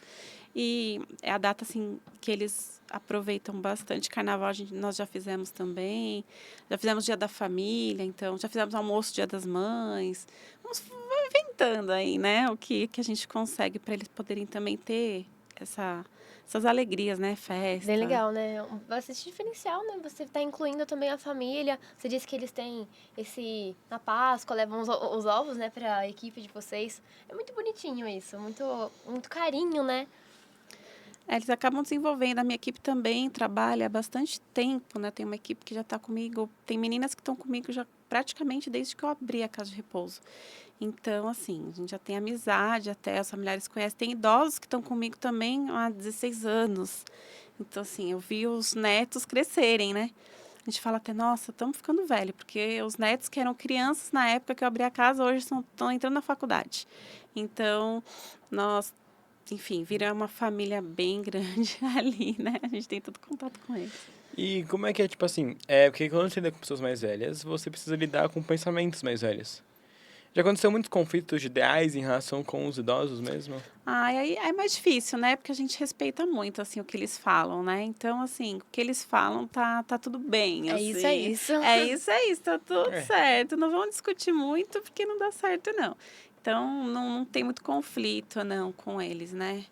E é a data, assim, que eles aproveitam bastante. Carnaval nós já fizemos também. Já fizemos Dia da Família, então já fizemos almoço Dia das Mães. Vamos inventando aí, né? O que a gente consegue para eles poderem também ter essas alegrias, né? Festa. Bem legal, né? Bastante diferencial, né? Você está incluindo também a família. Você disse que eles têm na Páscoa, levam os ovos, né, para a equipe de vocês. É muito bonitinho isso, muito, muito carinho, né? Eles acabam desenvolvendo. A minha equipe também trabalha há bastante tempo, né? Tem uma equipe que já está comigo. Tem meninas que estão comigo já praticamente desde que eu abri a Casa de Repouso. Então, assim, a gente já tem amizade, até as familiares conhecem. Tem idosos que estão comigo também há 16 anos. Então, assim, eu vi os netos crescerem, né? A gente fala até, nossa, estamos ficando velho, porque os netos que eram crianças na época que eu abri a casa, hoje estão entrando na faculdade. Então, enfim, vira uma família bem grande ali, né? A gente tem todo contato com eles. E como é que é, tipo assim, porque quando você lida com pessoas mais velhas, você precisa lidar com pensamentos mais velhos. Já aconteceu muitos conflitos de ideais em relação com os idosos mesmo? Aí é mais difícil, né? Porque a gente respeita muito, assim, o que eles falam, né? Então, assim, o que eles falam tá tudo bem, assim. É isso. É isso, tá tudo certo. Não vamos discutir muito, porque não dá certo, não. Então, não tem muito conflito, não, com eles, né?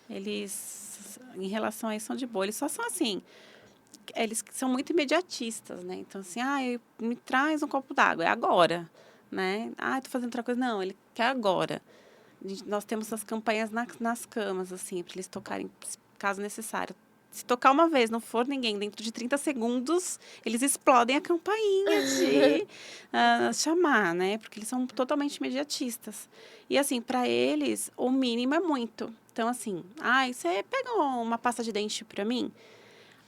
Eles, em relação a isso, são de boa. Eles só são assim, eles são muito imediatistas, né? Então, assim, me traz um copo d'água, é agora, né? Tô fazendo outra coisa. Não, ele quer agora. Nós temos as campanhas nas camas, assim, para eles tocarem, caso necessário. Se tocar uma vez, não for ninguém, dentro de 30 segundos, eles explodem a campainha de chamar, né? Porque eles são totalmente imediatistas. E, assim, para eles, o mínimo é muito. Então, assim, você pega uma pasta de dente para mim?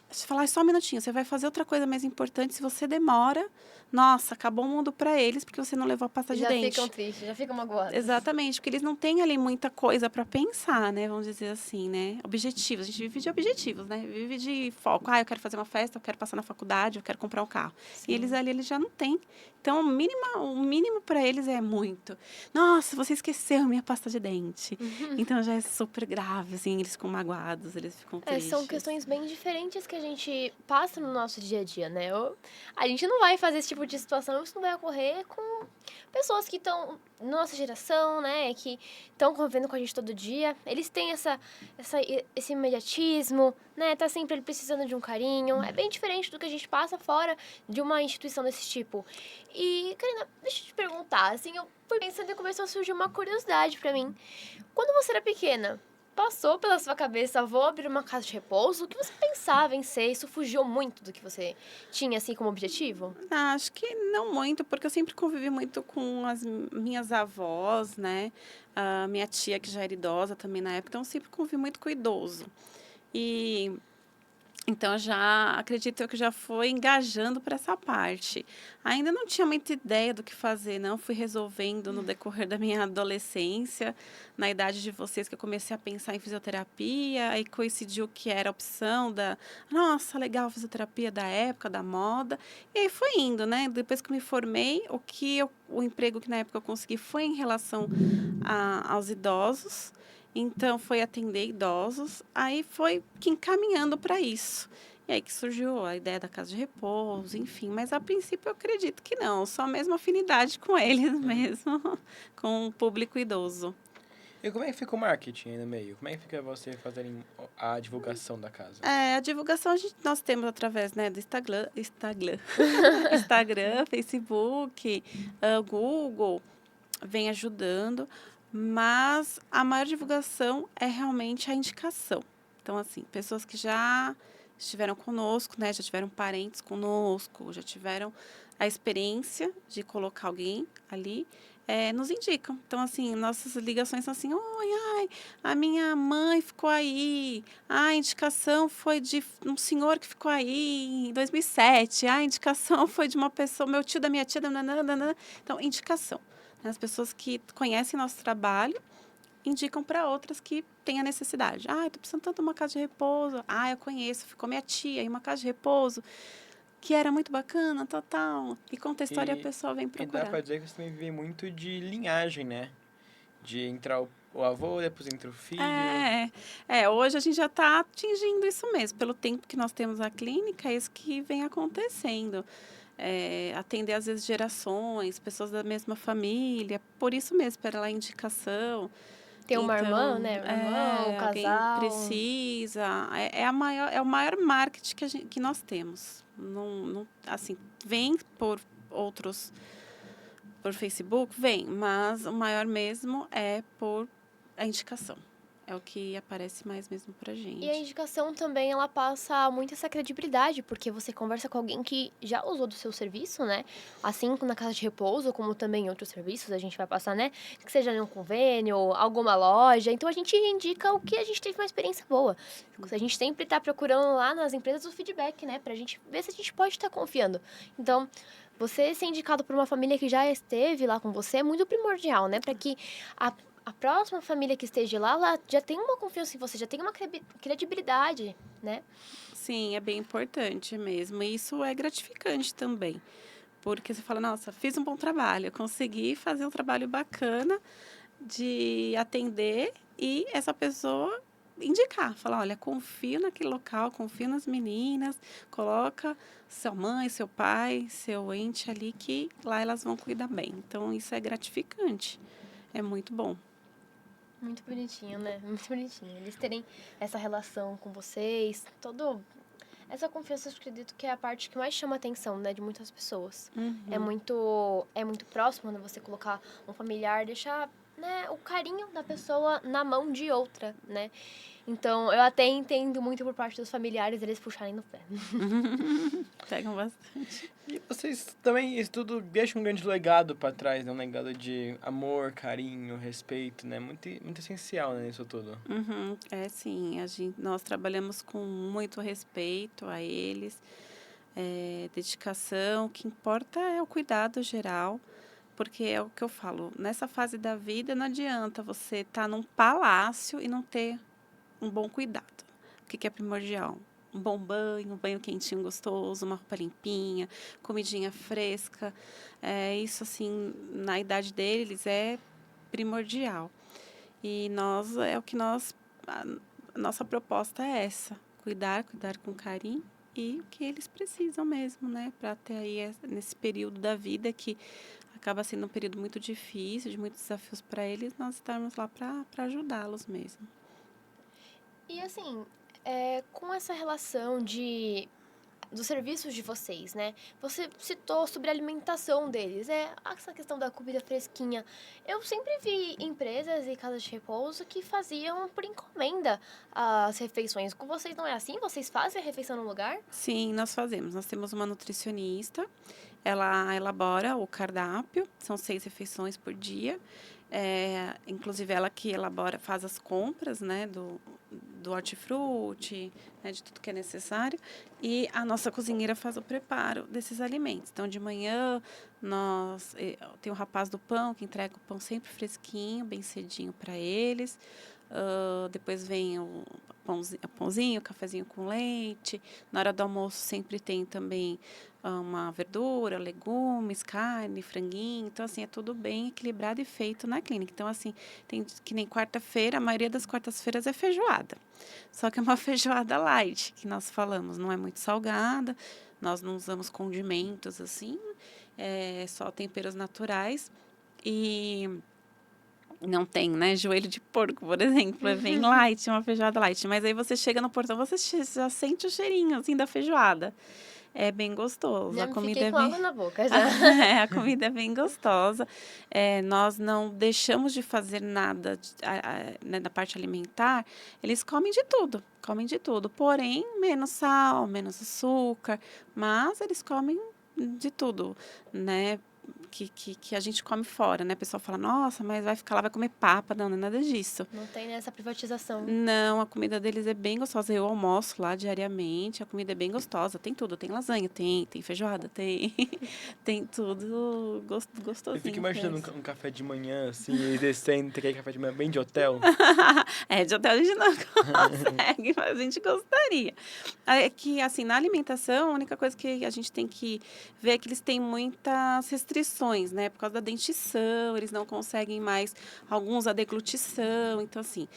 Você fala, só um minutinho, você vai fazer outra coisa mais importante. Se você demora, nossa, acabou o mundo para eles porque você não levou a pasta de dente. Já ficam tristes, já ficam magoados. Exatamente, porque eles não têm ali muita coisa para pensar, né? Vamos dizer assim, né? Objetivos, a gente vive de objetivos, né? Vive de foco. Eu quero fazer uma festa, eu quero passar na faculdade, eu quero comprar um carro. Sim. E eles já não têm. Então, o mínimo para eles é muito. Nossa, você esqueceu minha pasta de dente. Então, já é super grave, assim, eles ficam magoados, eles ficam tristes. São questões bem diferentes que a gente passa no nosso dia a dia, né? A gente não vai fazer esse tipo de situação, isso não vai ocorrer com pessoas que estão na nossa geração, né? Que estão convivendo com a gente todo dia. Eles têm esse imediatismo, né? Tá sempre precisando de um carinho. É bem diferente do que a gente passa fora de uma instituição desse tipo. E, Karina, deixa eu te perguntar, assim, eu fui pensando e começou a surgir uma curiosidade pra mim. Quando você era pequena, passou pela sua cabeça, vou abrir uma casa de repouso? O que você pensava em ser? Isso fugiu muito do que você tinha, assim, como objetivo? Acho que não muito, porque eu sempre convivi muito com as minhas avós, né? A minha tia, que já era idosa também na época, então eu sempre convivi muito com idoso. E então, já acredito eu que já foi engajando para essa parte. Ainda não tinha muita ideia do que fazer, não. Fui resolvendo no decorrer da minha adolescência, na idade de vocês, que eu comecei a pensar em fisioterapia, aí coincidiu que era a opção da, nossa, legal, fisioterapia da época, da moda. E aí foi indo, né? Depois que eu me formei, o emprego que na época eu consegui foi em relação aos idosos. Então, foi atender idosos, aí foi que encaminhando para isso. E aí que surgiu a ideia da casa de repouso, enfim. Mas, a princípio, eu acredito que não. Só mesmo afinidade com eles mesmo, com o público idoso. E como é que fica o marketing aí no meio? Como é que fica você fazendo a divulgação da casa? A divulgação nós temos através, né, do Instagram, Facebook, Google, vem ajudando, mas a maior divulgação é realmente a indicação. Então, assim, pessoas que já estiveram conosco, né, já tiveram parentes conosco, já tiveram a experiência de colocar alguém ali, nos indicam. Então, assim, nossas ligações são assim, oi, ai, a minha mãe ficou aí, a indicação foi de um senhor que ficou aí em 2007, a indicação foi de uma pessoa, meu tio da minha tia, nananana. Então, indicação. As pessoas que conhecem nosso trabalho indicam para outras que têm a necessidade. Ah, eu estou precisando tanto de uma casa de repouso. Ah, eu conheço, ficou minha tia em uma casa de repouso, que era muito bacana, tal. E conta a história e a pessoa vem E dá procurar. pra dizer que você também vive muito de linhagem, né? De entrar o avô, depois entra o filho. Hoje a gente já está atingindo isso mesmo. Pelo tempo que nós temos a clínica, é isso que vem acontecendo. Atender, às vezes, gerações, pessoas da mesma família, por isso mesmo, pela indicação. Ter uma irmã, Então, né? Um irmão, um alguém casal. precisa. É o maior marketing que nós temos. Não, assim, vem por outros, por Facebook, vem, mas o maior mesmo é por a indicação. É o que aparece mais mesmo pra gente. E a indicação também, ela passa muito essa credibilidade, porque você conversa com alguém que já usou do seu serviço, né? Assim na casa de repouso, como também em outros serviços, a gente vai passar, né? Que seja em um convênio, alguma loja. Então, a gente indica o que a gente teve uma experiência boa. A gente sempre tá procurando lá nas empresas o feedback, né? Pra gente ver se a gente pode estar confiando. Então, você ser indicado por uma família que já esteve lá com você é muito primordial, né? Para que a próxima família que esteja lá, ela já tem uma confiança em você, já tem uma credibilidade, né? Sim, é bem importante mesmo. E isso é gratificante também. Porque você fala, nossa, fiz um bom trabalho, eu consegui fazer um trabalho bacana de atender e essa pessoa indicar, falar, olha, confio naquele local, confio nas meninas, coloca sua mãe, seu pai, seu ente ali que lá elas vão cuidar bem. Então, isso é gratificante, é muito bom. Muito bonitinho, né? Muito bonitinho. Eles terem essa relação com vocês, essa confiança, eu acredito que é a parte que mais chama a atenção, né, de muitas pessoas. É muito próximo, né, você colocar um familiar, deixar, né, o carinho da pessoa na mão de outra, né? Então, eu até entendo muito por parte dos familiares eles puxarem no pé. Pegam bastante. E vocês também, isso tudo deixa um grande legado pra trás, né? Um legado de amor, carinho, respeito, né? Muito, muito essencial, né, isso tudo. Sim, nós trabalhamos com muito respeito a eles, dedicação, o que importa é o cuidado geral, porque é o que eu falo, nessa fase da vida não adianta você estar num palácio e não ter um bom cuidado. O que é primordial? Um bom banho, um banho quentinho, gostoso, uma roupa limpinha, comidinha fresca. Isso, assim, na idade deles é primordial. E a nossa proposta é essa, cuidar com carinho e o que eles precisam mesmo, né? Para ter aí, nesse período da vida que acaba sendo um período muito difícil, de muitos desafios para eles, nós estarmos lá para ajudá-los mesmo. E assim, com essa relação de dos serviços de vocês, né? Você citou sobre a alimentação deles, essa questão da comida fresquinha. Eu sempre vi empresas e casas de repouso que faziam por encomenda as refeições. Com vocês não é assim? Vocês fazem a refeição no lugar? Sim, nós fazemos. Nós temos uma nutricionista, ela elabora o cardápio, são 6 refeições por dia. Inclusive, ela que faz as compras, né, do hortifruti, né, de tudo que é necessário. E a nossa cozinheira faz o preparo desses alimentos. Então, de manhã, tem o rapaz do pão, que entrega o pão sempre fresquinho, bem cedinho para eles. Depois vem o pãozinho, o cafezinho com leite. Na hora do almoço sempre tem também uma verdura, legumes, carne, franguinho. Então, assim, é tudo bem equilibrado e feito na clínica. Então, assim, tem que nem quarta-feira, a maioria das quartas-feiras é feijoada. Só que é uma feijoada light, que nós falamos, não é muito salgada, nós não usamos condimentos, assim, só temperos naturais. E não tem, né? Joelho de porco, por exemplo, é bem light, uma feijoada light. Mas aí você chega no portão, você já sente o cheirinho, assim, da feijoada. É bem gostoso. Já A me comida fiquei é com bem... água na boca já. A comida é bem gostosa. Nós não deixamos de fazer nada né, da parte alimentar. Eles comem de tudo. Porém, menos sal, menos açúcar. Mas eles comem de tudo, né? Que a gente come fora, né? O pessoal fala, nossa, mas vai ficar lá, vai comer papa. Não, não é nada disso. Não tem nessa privatização. Não, a comida deles é bem gostosa. Eu almoço lá diariamente, a comida é bem gostosa. Tem tudo, tem lasanha, tem feijoada, tem tudo gostosinho. Eu fico imaginando um café de manhã, assim, e descendo, aquele café de manhã bem de hotel. De hotel a gente não consegue, mas a gente gostaria. É que, assim, na alimentação, a única coisa que a gente tem que ver é que eles têm muitas restrições, né? Por causa da dentição, eles não conseguem mais, alguns a deglutição. Então, assim,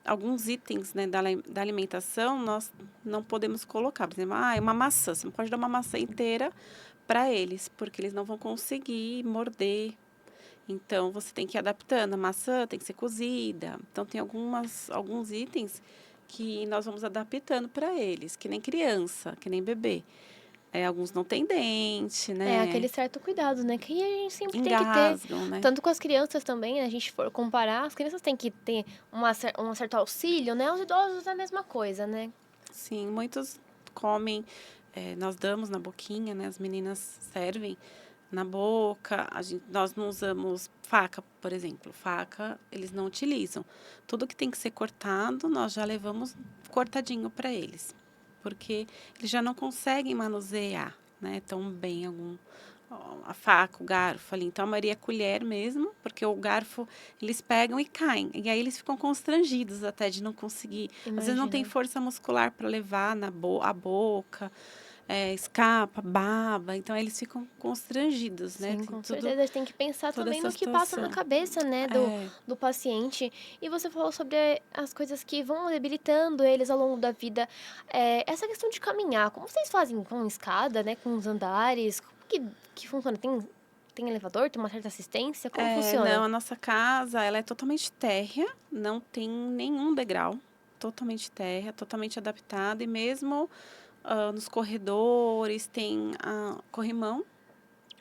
alguns itens, né, da alimentação nós não podemos colocar. Por exemplo, uma maçã. Você não pode dar uma maçã inteira para eles, porque eles não vão conseguir morder. Então, você tem que ir adaptando. A maçã tem que ser cozida. Então, tem alguns itens que nós vamos adaptando para eles, que nem criança, que nem bebê. Alguns não têm dente, né? Aquele certo cuidado, né? Que a gente sempre Engasgam, tem que ter. né? Tanto com as crianças também, né? A gente for comparar, as crianças têm que ter um certo auxílio, né? Os idosos é a mesma coisa, né? Sim, muitos comem, nós damos na boquinha, né? As meninas servem na boca. Nós não usamos faca, por exemplo. Faca, eles não utilizam. Tudo que tem que ser cortado, nós já levamos cortadinho para eles. Porque eles já não conseguem manusear, né, tão bem a faca, o garfo ali. Então, a maioria é colher mesmo, porque o garfo eles pegam e caem. E aí eles ficam constrangidos até de não conseguir. Imagina. Às vezes não tem força muscular para levar a boca, escapa, baba. Então, eles ficam constrangidos, né? Sim, com certeza. A gente tem que pensar toda também no essa que passa na situação. cabeça, né, do paciente. E você falou sobre as coisas que vão debilitando eles ao longo da vida. Essa questão de caminhar, como vocês fazem com escada, né, com os andares? Como que funciona? Tem elevador? Tem uma certa assistência? Como funciona? Não, a nossa casa, ela é totalmente térrea, não tem nenhum degrau. Totalmente térrea, totalmente adaptada. E mesmo nos corredores tem corrimão.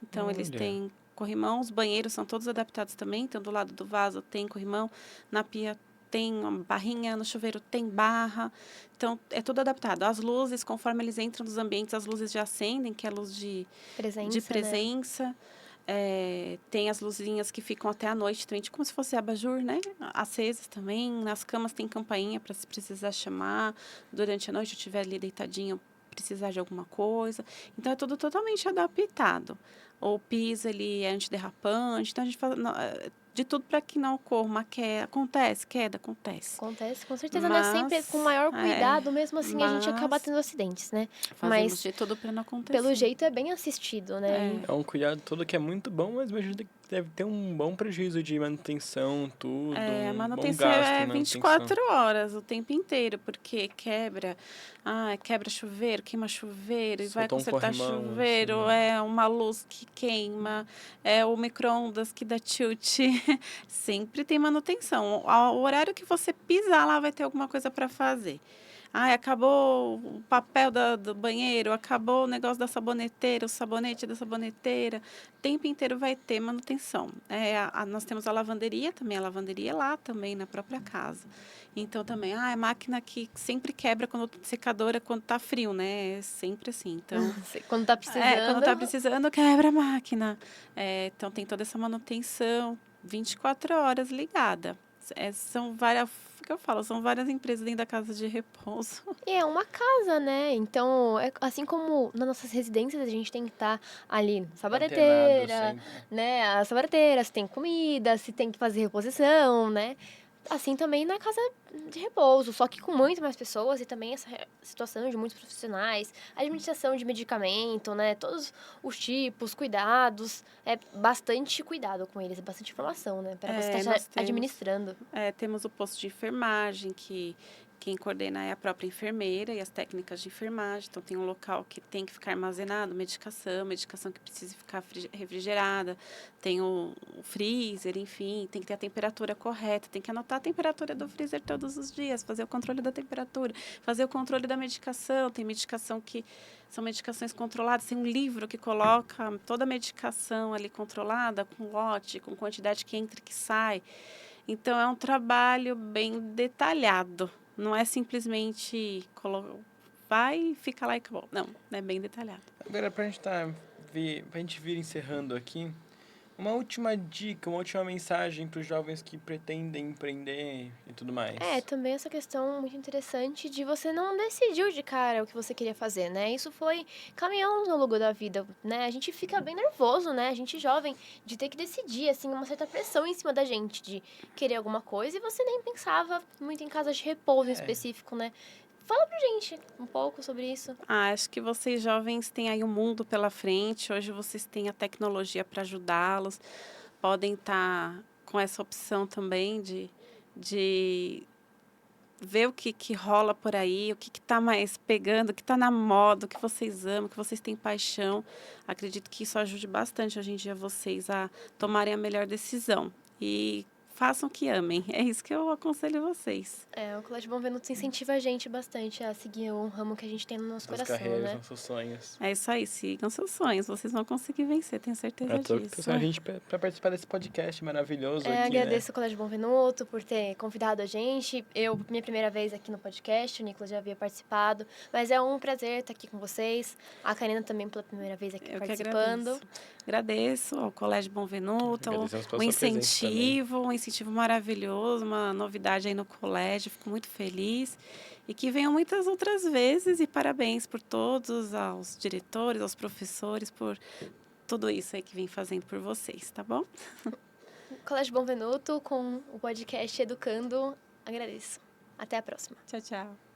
Então, eles têm corrimão. Os banheiros são todos adaptados também. Então, do lado do vaso tem corrimão. Na pia tem uma barrinha, no chuveiro tem barra. Então, é tudo adaptado. As luzes, conforme eles entram nos ambientes, as luzes já acendem, que é a luz de presença. Né? Tem as luzinhas que ficam até a noite também, como se fosse abajur, né? Acesas também. Nas camas tem campainha para se precisar chamar. Durante a noite, eu estiver ali deitadinho, precisar de alguma coisa. Então, é tudo totalmente adaptado. O piso, ele é antiderrapante. Então, a gente faz de tudo para que não ocorra uma queda. Acontece, Acontece, com certeza, não é sempre com o maior cuidado, mesmo assim a gente acaba tendo acidentes, né? Fazemos de tudo para não acontecer. Pelo jeito é bem assistido, né? É um cuidado todo que é muito bom, mas mesmo deve ter um bom prejuízo de manutenção, tudo. A manutenção bom gasto, é 24 horas, o tempo inteiro, porque quebra chuveiro, queima chuveiro, e vai consertar chuveiro, assim, uma luz que queima, o micro-ondas que dá tilt. Sempre tem manutenção. O horário que você pisar lá vai ter alguma coisa para fazer. Ai, acabou o papel do banheiro, acabou o negócio da saboneteira, o sabonete da saboneteira. O tempo inteiro vai ter manutenção. Nós temos a lavanderia também, a lavanderia lá também, na própria casa. Então, também, a máquina que sempre quebra quando secadora, quando tá frio, né? É sempre assim. Então, Quando tá precisando. quando tá precisando, quebra a máquina. Então, tem toda essa manutenção, 24 horas ligada. São várias, o que eu falo, são várias empresas dentro da casa de repouso. E é uma casa, né? Então, assim como nas nossas residências, a gente tem que estar ali, Antenado saboneteira, sempre. né? A saboneteira, se tem comida, se tem que fazer reposição, né? Assim também na casa de repouso, só que com muito mais pessoas e também essa situação de muitos profissionais, administração de medicamento, né? Todos os tipos, cuidados, bastante cuidado com eles, bastante informação, né? Para você estar Nós administrando. temos o posto de enfermagem, que quem coordena é a própria enfermeira e as técnicas de enfermagem. Então, tem um local que tem que ficar armazenado, medicação que precisa ficar refrigerada, tem o freezer, enfim, tem que ter a temperatura correta, tem que anotar a temperatura do freezer todos os dias, fazer o controle da temperatura, fazer o controle da medicação. Tem medicação que são medicações controladas, tem um livro que coloca toda a medicação ali controlada, com lote, com quantidade que entra e que sai. Então, é um trabalho bem detalhado. Não é simplesmente vai e fica lá e acabou. Não, é bem detalhado. Agora, pra gente vir encerrando aqui, uma última dica, uma última mensagem para os jovens que pretendem empreender e tudo mais. Também essa questão muito interessante de você não decidiu de cara o que você queria fazer, né? Isso foi caminhando ao longo da vida, né? A gente fica bem nervoso, né? A gente jovem, de ter que decidir, assim, uma certa pressão em cima da gente de querer alguma coisa e você nem pensava muito em casas de repouso em específico, né? Fala pra gente um pouco sobre isso. Acho que vocês jovens têm aí um mundo pela frente. Hoje vocês têm a tecnologia para ajudá-los. Podem estar com essa opção também de ver o que rola por aí, o que está mais pegando, o que está na moda, o que vocês amam, o que vocês têm paixão. Acredito que isso ajude bastante hoje em dia vocês a tomarem a melhor decisão. E façam o que amem. É isso que eu aconselho vocês. O Colégio Bom Venuto incentiva a gente bastante a seguir um ramo que a gente tem no nosso Suas coração, carreiras, né? seus sonhos. É isso aí, sigam seus sonhos, vocês vão conseguir vencer, tenho certeza disso. Trouxe a gente para participar desse podcast maravilhoso aqui, Agradeço o Colégio Bom Venuto por ter convidado a gente. Minha primeira vez aqui no podcast, o Nicolas já havia participado, mas é um prazer estar aqui com vocês. A Karina também pela primeira vez aqui participando. Agradeço ao Colégio Bom Venuto, um incentivo maravilhoso, uma novidade aí no colégio, fico muito feliz. E que venham muitas outras vezes e parabéns por todos, aos diretores, aos professores, por tudo isso aí que vem fazendo por vocês, tá bom? Colégio Bom Venuto com o podcast Educando, agradeço. Até a próxima. Tchau, tchau.